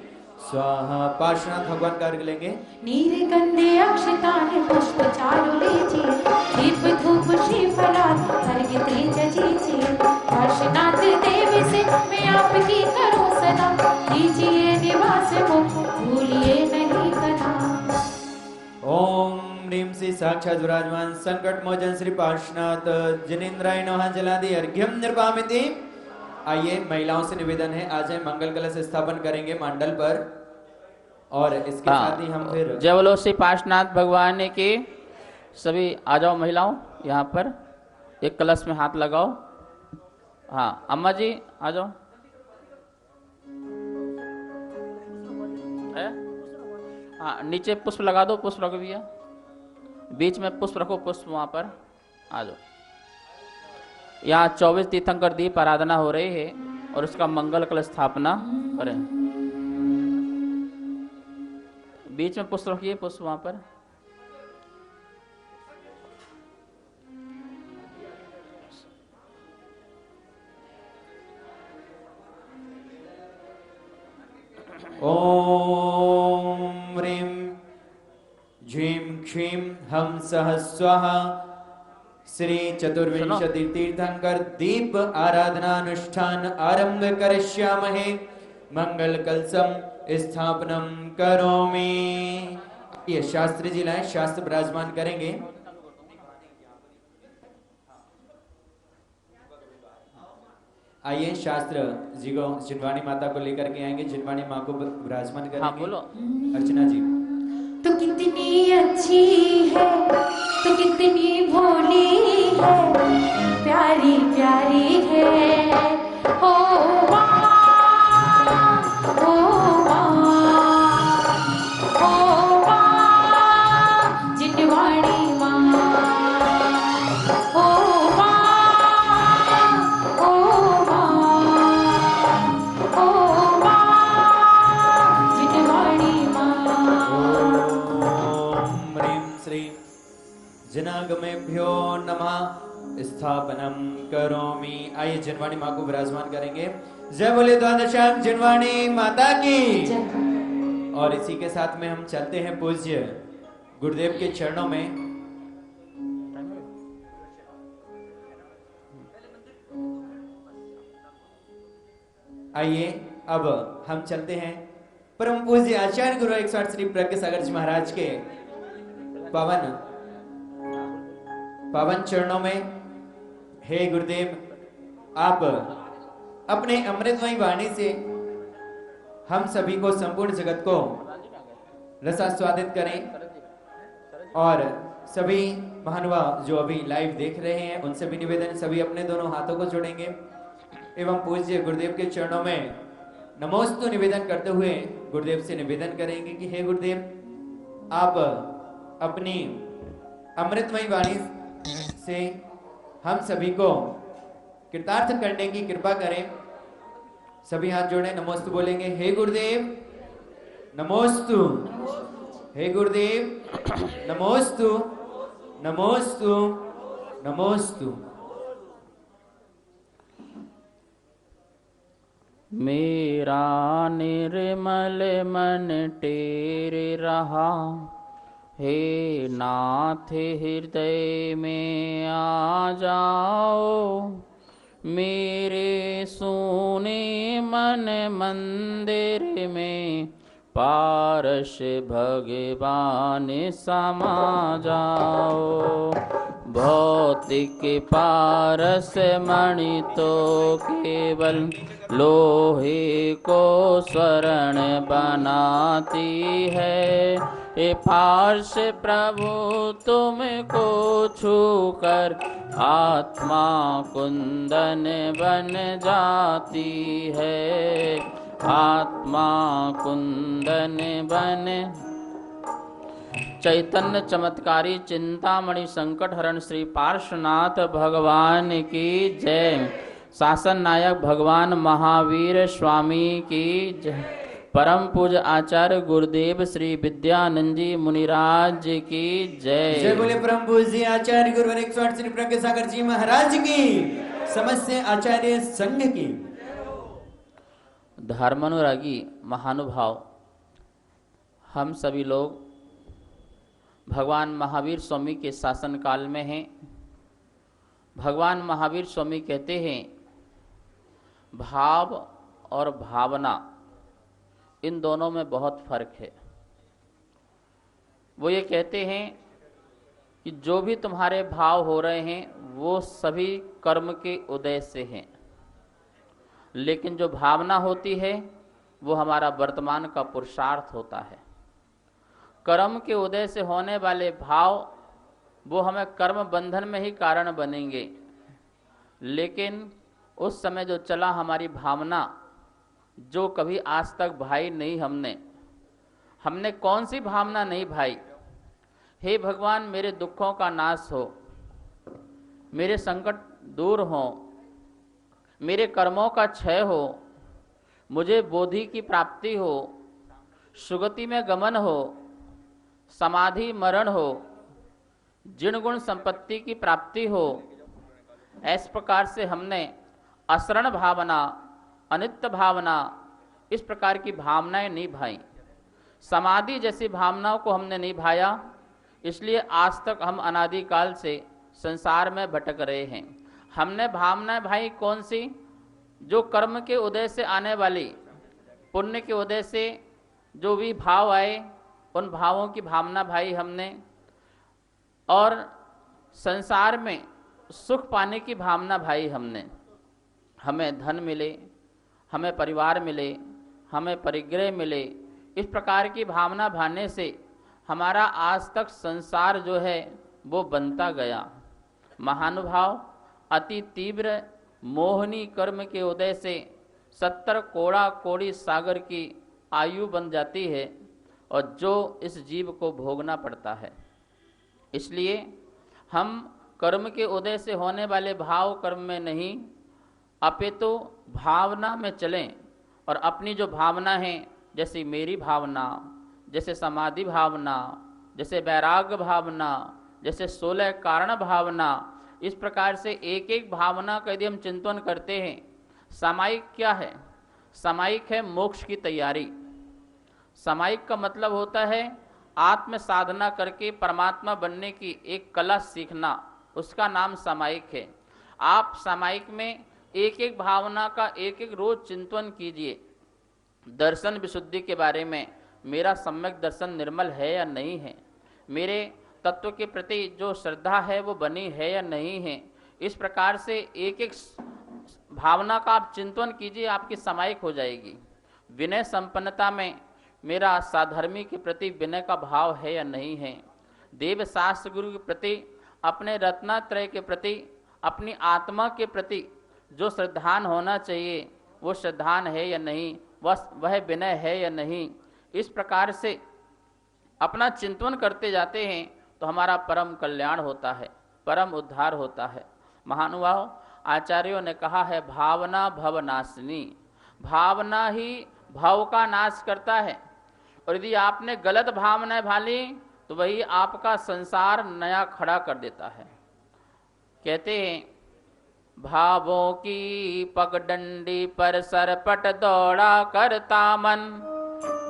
स्वाहा। पार्श्वनाथ भगवान का अर्घ लेंगे। नीर गंधे अक्षतान पुष्प चारु लीजिए दीप धूप श्रीफलाद अर्घ तेज जीजिए। पार्श्वनाथ देव से मैं आपकी करूं सदा लीजिए निवास मुख भूलिए नहीं कदा। ओम ह्रीं श्री साक्षात विराजमान संकट मोचन श्री पार्श्वनाथ जिनेन्द्राय नमः जलादि अर्घ्यम निर्वामिति। आइए महिलाओं से निवेदन है आज हम मंगल कलश स्थापन करेंगे मंडल पर और इसके साथ ही हम फिर जय बोलो श्री पार्श्वनाथ भगवान की। सभी आ जाओ महिलाओं यहाँ पर एक कलश में हाथ लगाओ। हाँ अम्मा जी आ जाओ। हाँ नीचे पुष्प लगा दो। पुष्प रखो भैया बीच में पुष्प रखो। पुष्प वहाँ पर आ जाओ। यहाँ 24 तीर्थंकर दीप आराधना हो रही है और उसका मंगल कलश स्थापना करें। बीच में पुष्प रखिए, पुष्प वहां पर। ओम ह्रीं झीं क्षीं हम सह स्वाहा। श्री चतुर्विंशति तीर्थंकर दीप आराधना अनुष्ठान आरंभ करिष्यामहे। मंगल कलशम स्थापनम करोमि। ये शास्त्री जी लाए, शास्त्र विराजमान करेंगे। आइए शास्त्र जी को जिनवाणी माता को लेकर के आएंगे, जिनवाणी माँ को विराजमान करेंगे। हाँ बोलो। अर्चना जी। तो कितनी अच्छी है, तो कितनी भोली है, प्यारी प्यारी है। ओ माँ, ओ माँ, ओ माँ, जिनवाणी माँ। ओ माँ, ओ माँ, ओ माँ, जिनवाणी माँ। ओम ह्रीं श्रीं जनागमेभ्यो नमः। स्थापनम करोमि। आइए जिनवाणी माँ को विराजमान करेंगे। जय बोले द्वादशाम जिनवाणी माता की। और इसी के साथ में हम चलते हैं पूज्य गुरुदेव के चरणों में। आइए अब हम चलते हैं परम पूज्य आचार्य गुरु 108 श्री प्रज्ञ सागर जी महाराज के पावन चरणों में। हे गुरुदेव, आप अपने अमृतमयी वाणी से हम सभी को, संपूर्ण जगत को रसास्वादित करें। और सभी महानुभाव जो अभी लाइव देख रहे हैं उनसे भी निवेदन, सभी अपने दोनों हाथों को जोड़ेंगे एवं पूज्य गुरुदेव के चरणों में नमोस्तु निवेदन करते हुए गुरुदेव से निवेदन करेंगे कि हे गुरुदेव, आप अपनी अमृतमयी वाणी से हम सभी को कृतार्थ करने की कृपा करें। सभी हाथ जोड़े, नमोस्तु बोलेंगे। हे गुरुदेव नमोस्तु, हे गुरुदेव नमोस्तु, नमोस्तु, नमोस्तु। मेरा निर्मल मन टेर रहा, हे नाथ हृदय में आ जाओ। मेरे सोने मन मंदिर में पारस भगवान समा जाओ। भौतिक पारस मणि तो केवल लोहे को स्वर्ण बनाती है। हे पार्श प्रभु तुमको छूकर आत्मा कुंदन बन जाती है। आत्मा कुंदन बन। चैतन्य चमत्कारी चिंतामणि संकट हरण श्री पार्श्वनाथ भगवान की जय। शासन नायक भगवान महावीर स्वामी की जय। परम पूज्य आचार्य गुरुदेव श्री विद्यानंद जी मुनिराज की जय। जय बोले परम पूज्य आचार्य गुरु 108 श्री प्रज्ञ सागर जी महाराज की, समस्त आचार्य संघ की। धर्मानुरागी महानुभाव, हम सभी लोग भगवान महावीर स्वामी के शासन काल में हैं। भगवान महावीर स्वामी कहते हैं भाव और भावना, इन दोनों में बहुत फर्क है। वो ये कहते हैं कि जो भी तुम्हारे भाव हो रहे हैं वो सभी कर्म के उदय से हैं, लेकिन जो भावना होती है वो हमारा वर्तमान का पुरुषार्थ होता है। कर्म के उदय से होने वाले भाव वो हमें कर्म बंधन में ही कारण बनेंगे, लेकिन उस समय जो चला हमारी भावना, जो कभी आज तक भाई नहीं हमने कौन सी भावना नहीं भाई। हे भगवान, मेरे दुखों का नाश हो, मेरे संकट दूर हो, मेरे कर्मों का क्षय हो, मुझे बोधि की प्राप्ति हो, सुगति में गमन हो, समाधि मरण हो, जिन गुण संपत्ति की प्राप्ति हो, इस प्रकार से हमने असरण भावना, अनित्य भावना, इस प्रकार की भावनाएं निभाई। समाधि जैसी भावनाओं को हमने निभाया, इसलिए आज तक हम अनादिकाल से संसार में भटक रहे हैं। हमने भावनाएं भाई कौन सी? जो कर्म के उदय से आने वाली, पुण्य के उदय से जो भी भाव आए, उन भावों की भावना भाई हमने, और संसार में सुख पाने की भावना भाई हमने। हमें धन मिले, हमें परिवार मिले, हमें परिग्रह मिले, इस प्रकार की भावना भाने से हमारा आज तक संसार जो है वो बनता गया। महानुभाव, अति तीव्र मोहनी कर्म के उदय से 70 कोड़ा कोड़ी सागर की आयु बन जाती है, और जो इस जीव को भोगना पड़ता है। इसलिए हम कर्म के उदय से होने वाले भाव कर्म में नहीं, अपितु भावना में चलें, और अपनी जो भावना है, जैसे मेरी भावना, जैसे समाधि भावना, जैसे वैराग्य भावना, जैसे 16 कारण भावना, इस प्रकार से एक एक भावना का यदि हम चिंतन करते हैं। सामायिक क्या है? सामायिक है मोक्ष की तैयारी। सामायिक का मतलब होता है आत्म साधना करके परमात्मा बनने की एक कला सीखना, उसका नाम सामायिक है। आप सामायिक में एक एक भावना का एक एक रोज चिंतन कीजिए। दर्शन विशुद्धि के बारे में, मेरा सम्यक दर्शन निर्मल है या नहीं है, मेरे तत्व के प्रति जो श्रद्धा है वो बनी है या नहीं है, इस प्रकार से एक एक भावना का आप चिंतन कीजिए, आपकी सामायिक हो जाएगी। विनय संपन्नता में मेरा साधर्मी के प्रति विनय का भाव है या नहीं है, देव शास्त्र गुरु के प्रति, अपने रत्नात्रय के प्रति, अपनी आत्मा के प्रति जो श्रद्धान होना चाहिए वो श्रद्धान है या नहीं, वह विनय है या नहीं, इस प्रकार से अपना चिंतन करते जाते हैं तो हमारा परम कल्याण होता है, परम उद्धार होता है। महानुभाव, आचार्यों ने कहा है भावना भवनाशिनी, भावना ही भाव का नाश करता है, और यदि आपने गलत भावनाएं भाली तो वही आपका संसार नया खड़ा कर देता है। कहते हैं भावों की पगडंडी पर सरपट दौड़ा करता मन,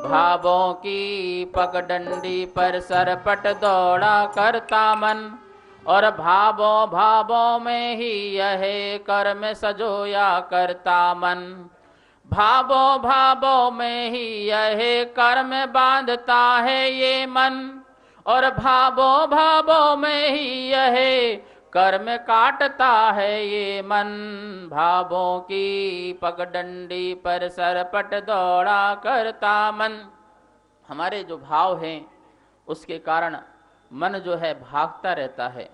भावों की पगडंडी पर सरपट दौड़ा करता मन, और भावों भावों में ही यह कर्म सजोया करता मन, भावों भावों में ही यह कर्म बांधता है ये मन, और भावों भावों में ही यह कर्म काटता है ये मन, भावों की पगडंडी पर सरपट दौड़ा करता मन। हमारे जो भाव हैं उसके कारण मन जो है भागता रहता है।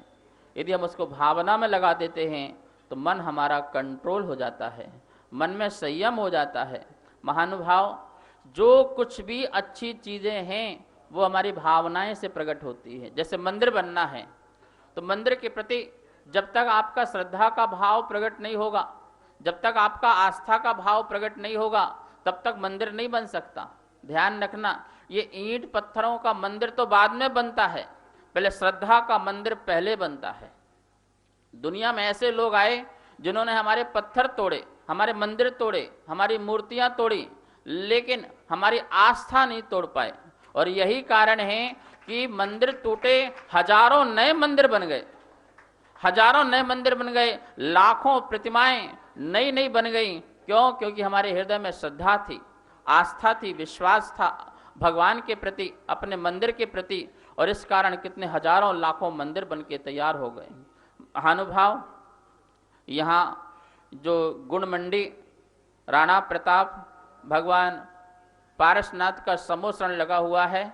यदि हम उसको भावना में लगा देते हैं तो मन हमारा कंट्रोल हो जाता है, मन में संयम हो जाता है। महानुभाव, जो कुछ भी अच्छी चीजें हैं वो हमारी भावनाएं से प्रकट होती है। जैसे मंदिर बनना है तो मंदिर के प्रति जब तक आपका श्रद्धा का भाव प्रकट नहीं होगा, जब तक आपका आस्था का भाव प्रकट नहीं होगा, तब तक मंदिर नहीं बन सकता। ध्यान रखना, ये ईंट पत्थरों का मंदिर तो बाद में बनता है, पहले श्रद्धा का मंदिर पहले बनता है। दुनिया में ऐसे लोग आए जिन्होंने हमारे पत्थर तोड़े, हमारे मंदिर तोड़े, हमारी मूर्तियां तोड़ी, लेकिन हमारी आस्था नहीं तोड़ पाए। और यही कारण है कि मंदिर टूटे, हजारों नए मंदिर बन गए, हजारों नए मंदिर बन गए, लाखों प्रतिमाएं नई नई बन गई। क्यों? क्योंकि हमारे हृदय में श्रद्धा थी, आस्था थी, विश्वास था भगवान के प्रति, अपने मंदिर के प्रति, और इस कारण कितने हजारों लाखों मंदिर बन के तैयार हो गए। महानुभाव, यहाँ जो गुण मंडी राणा प्रताप भगवान पारसनाथ का समोसरण लगा हुआ है,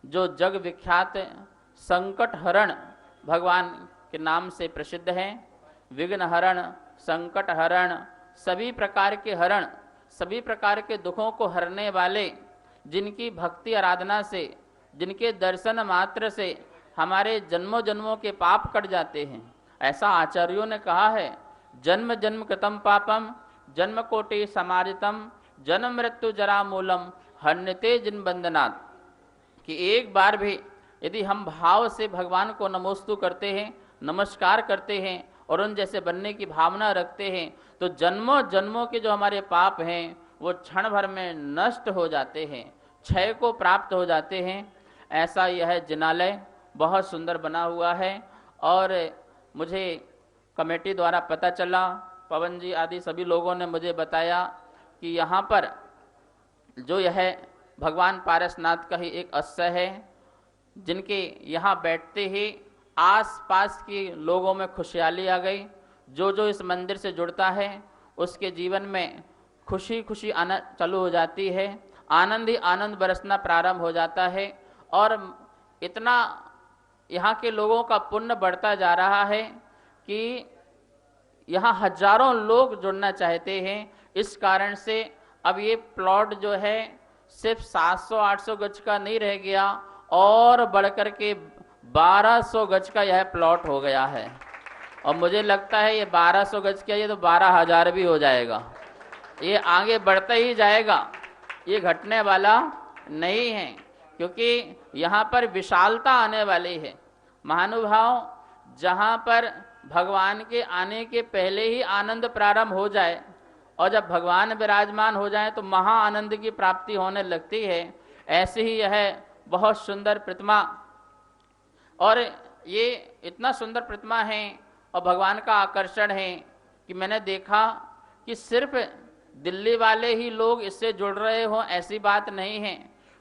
जो जग विख्यात संकट हरण भगवान के नाम से प्रसिद्ध है। विघ्न हरण, संकट हरण, सभी प्रकार के हरण, सभी प्रकार के दुखों को हरने वाले, जिनकी भक्ति आराधना से, जिनके दर्शन मात्र से हमारे जन्मों जन्मों के पाप कट जाते हैं। ऐसा आचार्यों ने कहा है, जन्म जन्म कृतम पापम जन्म कोटि समारितम जन्म मृत्यु जरा मूलम हन्यते जिन बंधनात्, कि एक बार भी यदि हम भाव से भगवान को नमोस्तु करते हैं, नमस्कार करते हैं और उन जैसे बनने की भावना रखते हैं, तो जन्मों जन्मों के जो हमारे पाप हैं वो क्षण भर में नष्ट हो जाते हैं, क्षय को प्राप्त हो जाते हैं। ऐसा यह जिनालय बहुत सुंदर बना हुआ है। और मुझे कमेटी द्वारा पता चला, पवन जी आदि सभी लोगों ने मुझे बताया कि यहाँ पर जो यह भगवान पारसनाथ का ही एक आश्रय है, जिनके यहाँ बैठते ही आस पास के लोगों में खुशहाली आ गई। जो जो इस मंदिर से जुड़ता है उसके जीवन में खुशी खुशी आना चालू हो जाती है, आनंद ही आनंद बरसना प्रारंभ हो जाता है। और इतना यहाँ के लोगों का पुण्य बढ़ता जा रहा है कि यहाँ हजारों लोग जुड़ना चाहते हैं। इस कारण से अब ये प्लॉट जो है सिर्फ 700-800 गज का नहीं रह गया, और बढ़कर के 1200 गज का यह प्लॉट हो गया है। और मुझे लगता है ये 1200 गज का, ये तो 12,000 भी हो जाएगा। ये आगे बढ़ता ही जाएगा, ये घटने वाला नहीं है, क्योंकि यहाँ पर विशालता आने वाली है। महानुभाव, जहाँ पर भगवान के आने के पहले ही आनंद प्रारंभ हो जाए और जब भगवान विराजमान हो जाए तो महा आनंद की प्राप्ति होने लगती है। ऐसे ही यह बहुत सुंदर प्रतिमा, और ये इतना सुंदर प्रतिमा है और भगवान का आकर्षण है कि मैंने देखा कि सिर्फ दिल्ली वाले ही लोग इससे जुड़ रहे हों ऐसी बात नहीं है।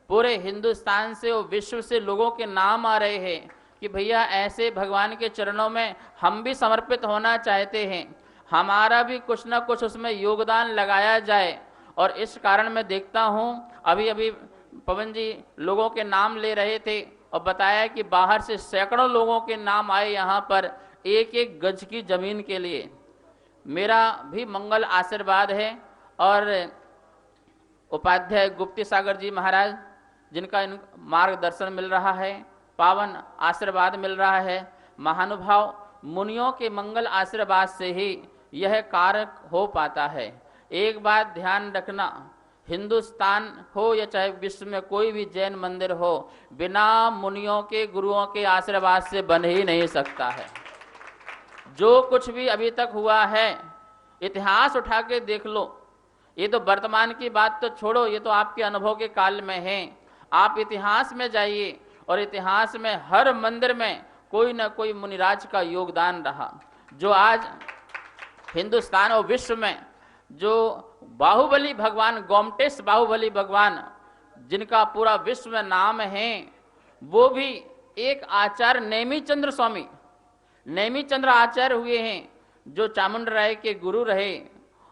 पूरे हिंदुस्तान से और विश्व से लोगों के नाम आ रहे हैं कि भैया ऐसे भगवान के चरणों में हम भी समर्पित होना चाहते हैं, हमारा भी कुछ ना कुछ उसमें योगदान लगाया जाए। और इस कारण मैं देखता हूँ, अभी अभी पवन जी लोगों के नाम ले रहे थे और बताया कि बाहर से सैकड़ों लोगों के नाम आए यहाँ पर एक एक गज की जमीन के लिए। मेरा भी मंगल आशीर्वाद है। और उपाध्याय गुप्ती सागर जी महाराज, जिनका मार्गदर्शन मिल रहा है, पावन आशीर्वाद मिल रहा है, महानुभाव मुनियों के मंगल आशीर्वाद से ही यह कार्य हो पाता है। एक बात ध्यान रखना, हिंदुस्तान हो या चाहे विश्व में कोई भी जैन मंदिर हो, बिना मुनियों के गुरुओं के आशीर्वाद से बन ही नहीं सकता है। जो कुछ भी अभी तक हुआ है, इतिहास उठा के देख लो। ये तो वर्तमान की बात तो छोड़ो, ये तो आपके अनुभव के काल में है। आप इतिहास में जाइए और इतिहास में हर मंदिर में कोई ना कोई मुनिराज का योगदान रहा। जो आज हिंदुस्तान और विश्व में जो बाहुबली भगवान, गोमटेश बाहुबली भगवान, जिनका पूरा विश्व में नाम है, वो भी एक आचार्य नेमिचंद्र स्वामी, नेमिचंद्र आचार्य हुए हैं, जो चामुंड राय के गुरु रहे।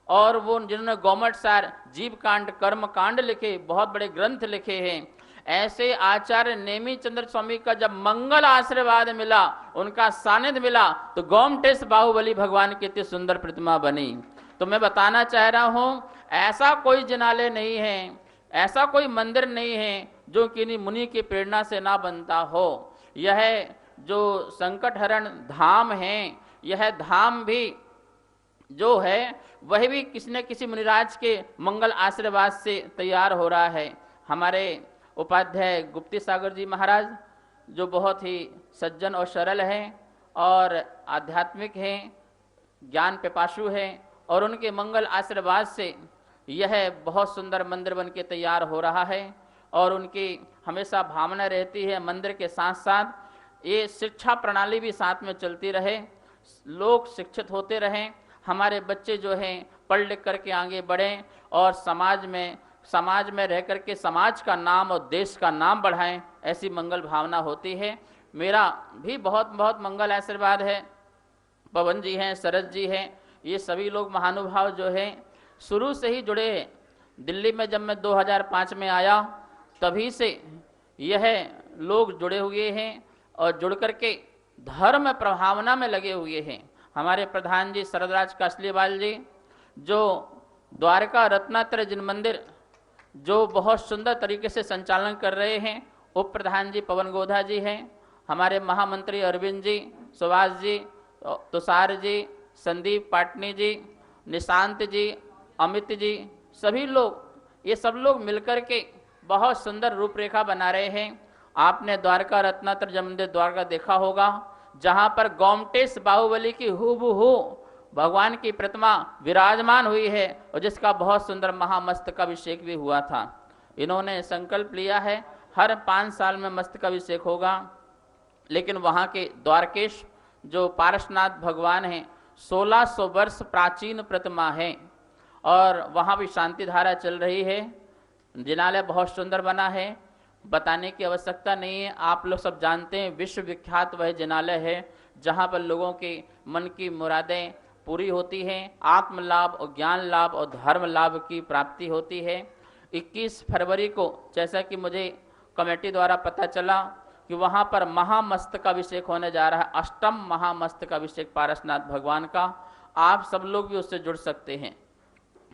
और वो जिन्होंने गौमट सार, जीव कांड, कर्म कांड लिखे, बहुत बड़े ग्रंथ लिखे हैं। ऐसे आचार्य नेमिचंद्र स्वामी का जब मंगल आशीर्वाद मिला, उनका सानिध्य मिला, तो गोमटेश बाहुबली भगवान की इतनी सुंदर प्रतिमा बनी। तो मैं बताना चाह रहा हूं, ऐसा कोई जिनालय नहीं है, ऐसा कोई मंदिर नहीं है जो किन्हीं मुनि की प्रेरणा से ना बनता हो। यह जो संकट हरण धाम है, यह धाम भी जो है वह भी किसी न किसी मुनिराज के मंगल आशीर्वाद से तैयार हो रहा है। हमारे उपाध्याय गुप्ती सागर जी महाराज, जो बहुत ही सज्जन और सरल हैं और आध्यात्मिक हैं, ज्ञान पिपासु हैं, और उनके मंगल आशीर्वाद से यह बहुत सुंदर मंदिर बन के तैयार हो रहा है। और उनकी हमेशा भावना रहती है मंदिर के साथ साथ ये शिक्षा प्रणाली भी साथ में चलती रहे, लोग शिक्षित होते रहें, हमारे बच्चे जो हैं पढ़ लिख करके आगे बढ़ें और समाज में रह करके समाज का नाम और देश का नाम बढ़ाएं, ऐसी मंगल भावना होती है। मेरा भी बहुत बहुत मंगल आशीर्वाद है। पवन जी हैं, शरद जी हैं, ये सभी लोग महानुभाव जो हैं शुरू से ही जुड़े हैं। दिल्ली में जब मैं 2005 में आया, तभी से यह लोग जुड़े हुए हैं और जुड़ करके धर्म प्रभावना में लगे हुए हैं। हमारे प्रधान जी शरदराज कासलीवाल जी, जो द्वारका रत्नात्रय जिन मंदिर जो बहुत सुंदर तरीके से संचालन कर रहे हैं, उप प्रधान जी पवन गोधा जी हैं, हमारे महामंत्री अरविंद जी, सुभाष जी, तुषार जी, संदीप पाटनी जी, निशांत जी, अमित जी, सभी लोग, ये सब लोग मिलकर के बहुत सुंदर रूपरेखा बना रहे हैं। आपने द्वारका रत्नात्र मंदिर द्वारका देखा होगा, जहां पर गोमटेश बाहुबली की हूबहू भगवान की प्रतिमा विराजमान हुई है और जिसका बहुत सुंदर महामस्तकाभिषेक भी हुआ था। इन्होंने संकल्प लिया है हर 5 साल में मस्तकाभिषेक होगा। लेकिन वहाँ के द्वारकेश जो पारसनाथ भगवान हैं 1600 वर्ष प्राचीन प्रतिमा है और वहाँ भी शांति धारा चल रही है। जिनालय बहुत सुंदर बना है, बताने की आवश्यकता नहीं है, आप लोग सब जानते हैं। विश्व विख्यात वह जिनालय है जहाँ पर लोगों के मन की मुरादें पूरी होती हैं, आत्म लाभ और ज्ञान लाभ और धर्म लाभ की प्राप्ति होती है। 21 फरवरी को जैसा कि मुझे कमेटी द्वारा पता चला कि वहाँ पर महामस्तकाभिषेक होने जा रहा है, अष्टम महामस्तकाभिषेक पारसनाथ भगवान का। आप सब लोग भी उससे जुड़ सकते हैं।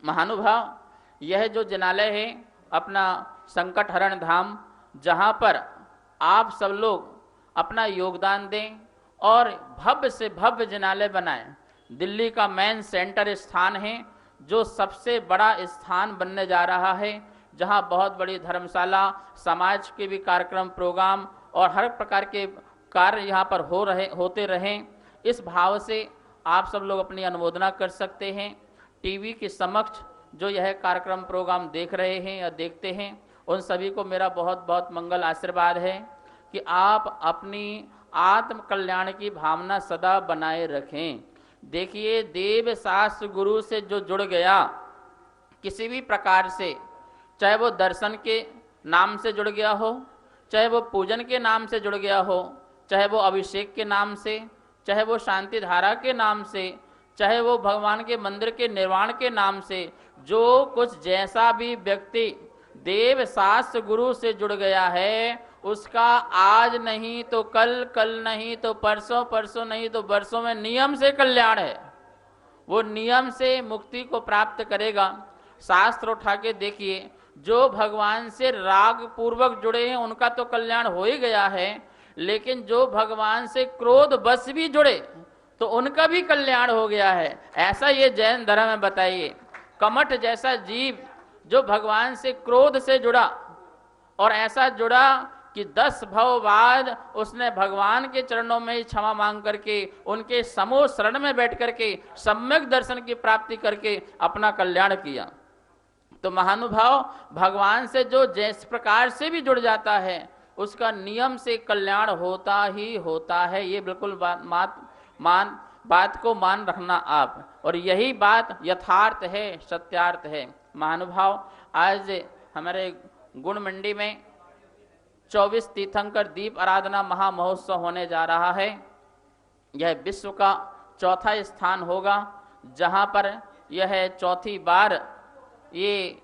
महानुभाव, यह जो जिनालय है अपना संकट हरण धाम, जहाँ पर आप सब लोग अपना योगदान दें और भव्य से भव्य जिनालय बनाएं। दिल्ली का मेन सेंटर स्थान है जो सबसे बड़ा स्थान बनने जा रहा है, जहाँ बहुत बड़ी धर्मशाला, समाज के भी कार्यक्रम प्रोग्राम और हर प्रकार के कार्य यहाँ पर होते रहें। इस भाव से आप सब लोग अपनी अनुमोदना कर सकते हैं। टीवी के समक्ष जो यह कार्यक्रम प्रोग्राम देख रहे हैं या देखते हैं, उन सभी को मेरा बहुत बहुत मंगल आशीर्वाद है कि आप अपनी आत्म कल्याण की भावना सदा बनाए रखें। देखिए, देव शास्त्र गुरु से जो जुड़ गया किसी भी प्रकार से, चाहे वो दर्शन के नाम से जुड़ गया हो, चाहे वो पूजन के नाम से जुड़ गया हो, चाहे वो अभिषेक के नाम से, चाहे वो शांति धारा के नाम से, चाहे वो भगवान के मंदिर के निर्माण के नाम से, जो कुछ जैसा भी व्यक्ति देव शास्त्र गुरु से जुड़ गया है, उसका आज नहीं तो कल, कल नहीं तो परसों, परसों नहीं तो वर्षों में नियम से कल्याण है। वो नियम से मुक्ति को प्राप्त करेगा। शास्त्र उठा के देखिए, जो भगवान से राग पूर्वक जुड़े हैं उनका तो कल्याण हो ही गया है, लेकिन जो भगवान से क्रोध बस भी जुड़े तो उनका भी कल्याण हो गया है। ऐसा ये जैन धर्म में बताइए। कमठ जैसा जीव जो भगवान से क्रोध से जुड़ा और ऐसा जुड़ा कि 10 भव बाद उसने भगवान के चरणों में ही क्षमा मांग करके उनके समूह शरण में बैठ करके सम्यक दर्शन की प्राप्ति करके अपना कल्याण किया। तो महानुभाव, भगवान से जो जिस प्रकार से भी जुड़ जाता है उसका नियम से कल्याण होता ही होता है। ये बिल्कुल बात को मान रखना आप, और यही बात यथार्थ है, सत्यार्थ है। महानुभाव, आज हमारे गुण मंडी में 24 तीर्थंकर दीप आराधना महामहोत्सव होने जा रहा है। यह विश्व का चौथा स्थान होगा जहां पर यह चौथी बार ये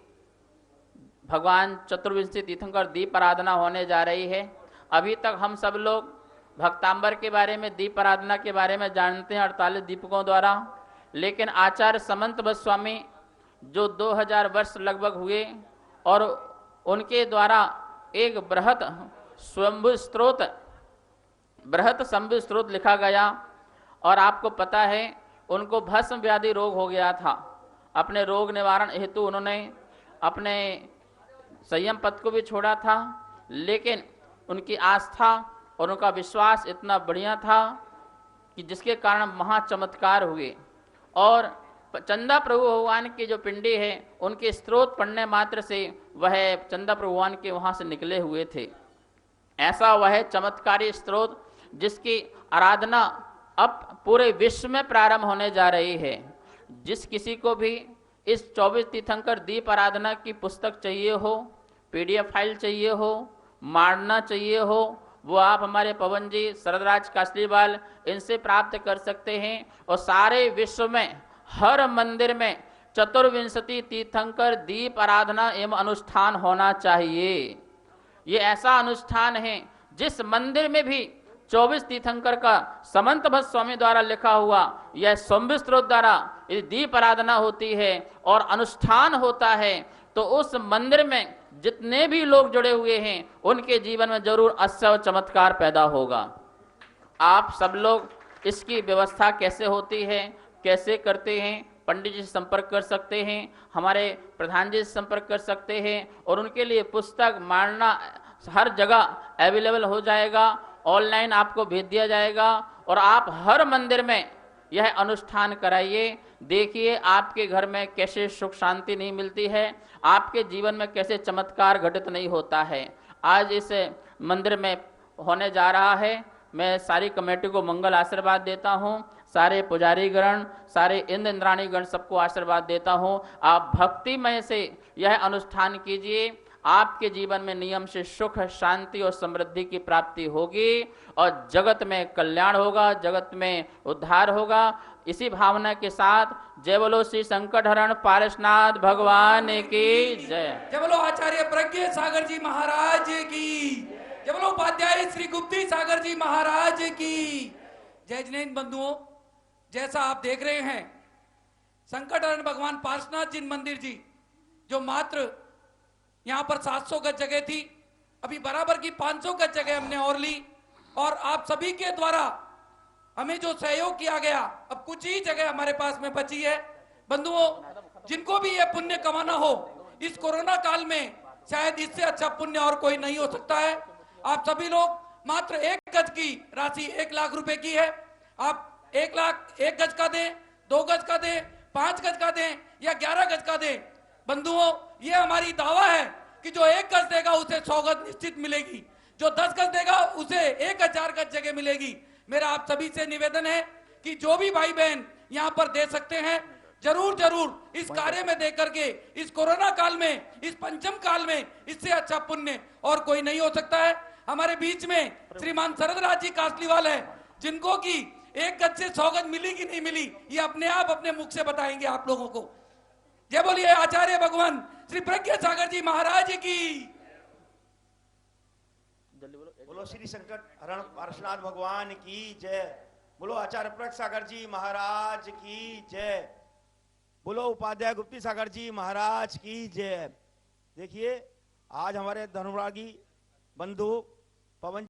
भगवान चतुर्विंशी तीर्थंकर दीप आराधना होने जा रही है। अभी तक हम सब लोग भक्तांबर के बारे में, दीप आराधना के बारे में जानते हैं 48 दीपकों द्वारा, लेकिन आचार्य समंत गोस्वामी जो 2000 वर्ष लगभग हुए और उनके द्वारा एक बृहत शंभु स्त्रोत लिखा गया। और आपको पता है उनको भस्म व्याधि रोग हो गया था। अपने रोग निवारण हेतु उन्होंने अपने संयम पद को भी छोड़ा था, लेकिन उनकी आस्था और उनका विश्वास इतना बढ़िया था कि जिसके कारण महाचमत्कार हुए। और चंदा प्रभु भगवान की जो पिंडी है उनके स्त्रोत पढ़ने मात्र से वह चंदा प्रभु भगवान के वहाँ से निकले हुए थे। ऐसा वह चमत्कारी स्त्रोत जिसकी आराधना अब पूरे विश्व में प्रारंभ होने जा रही है। जिस किसी को भी इस 24 तीर्थंकर दीप आराधना की पुस्तक चाहिए हो, PDF फाइल चाहिए हो, मारना चाहिए हो, वो आप हमारे पवन जी, शरदराज कासलीवाल इनसे प्राप्त कर सकते हैं। और सारे विश्व में हर मंदिर में चतुर्विंशति तीर्थंकर दीप आराधना एवं अनुष्ठान होना चाहिए। ये ऐसा अनुष्ठान है जिस मंदिर में भी 24 तीर्थंकर का समंत भट्ट स्वामी द्वारा लिखा हुआ यह शंभु स्त्रोत द्वारा दीप आराधना होती है और अनुष्ठान होता है, तो उस मंदिर में जितने भी लोग जुड़े हुए हैं उनके जीवन में जरूर अश्चर्य चमत्कार पैदा होगा। आप सब लोग इसकी व्यवस्था कैसे होती है, कैसे करते हैं, पंडित जी से संपर्क कर सकते हैं, हमारे प्रधान जी से संपर्क कर सकते हैं और उनके लिए पुस्तक, मारना हर जगह अवेलेबल हो जाएगा, ऑनलाइन आपको भेज दिया जाएगा और आप हर मंदिर में यह अनुष्ठान कराइए। देखिए आपके घर में कैसे सुख शांति नहीं मिलती है, आपके जीवन में कैसे चमत्कार घटित नहीं होता है। आज इस मंदिर में होने जा रहा है। मैं सारी कमेटी को मंगल आशीर्वाद देता हूँ, सारे पुजारी गण, सारे इंद्र इंद्राणी गण सबको आशीर्वाद देता हूँ। आप भक्तिमय से यह अनुष्ठान कीजिए, आपके जीवन में नियम से सुख शांति और समृद्धि की प्राप्ति होगी और जगत में कल्याण होगा, जगत में उद्धार होगा। इसी भावना के साथ जय बोलो श्री संकट हरण पारसनाथ भगवान की जय। जय बोलो आचार्य प्रज्ञ सागर जी महाराज की जय। बोलो उपाध्याय श्री गुप्ती सागर जी महाराज की जय। जैन बंधुओं, जैसा आप देख रहे हैं, संकट हरण भगवान पार्श्वनाथ जी मंदिर जी जो मात्र यहां पर 700 गज जगह थी, अभी बराबर की 500 गज जगह हमने और ली और आप सभी के द्वारा हमें जो सहयोग किया गया, अब कुछ ही जगह हमारे पास में बची है। बंधुओं, जिनको भी ये पुण्य कमाना हो इस कोरोना काल में, शायद इससे अच्छा पुण्य और कोई नहीं हो सकता है। आप सभी लोग मात्र 1 गज की राशि 1 लाख रुपए की है। आप 1 लाख 1 गज का दें, 2 गज का दें, 5 गज का दें या 11 गज का दें। बंधुओं, ये हमारी दावा है कि जो 1 गज देगा उसे 100 गज निश्चित मिलेगी, जो 10 गज देगा उसे 1000 गज जगह मिलेगी। मेरा आप सभी से निवेदन है कि जो भी भाई बहन यहाँ पर दे सकते हैं, जरूर जरूर इस कार्य में दे करके, इस कोरोना काल में, इस पंचम काल में इससे अच्छा पुण्य और कोई नहीं हो सकता है। हमारे बीच में श्रीमान शरदराज जी कासलीवाल है, जिनको की 1 गज से 100 गज मिली कि नहीं मिली ये अपने आप अपने मुख से बताएंगे आप लोगों को। जय बोलिए आचार्य भगवान श्री प्रज्ञ सागर जी महाराज की। बोलो श्री संकट हरण पार्श्वनाथ भगवान की जय। बोलो आचार्य प्रज्ञ सागर जी महाराज की जय। बोलो उपाध्याय गुप्ती सागर जी महाराज की जय। देखिए आज हमारे धर्मरागी बंधु पवन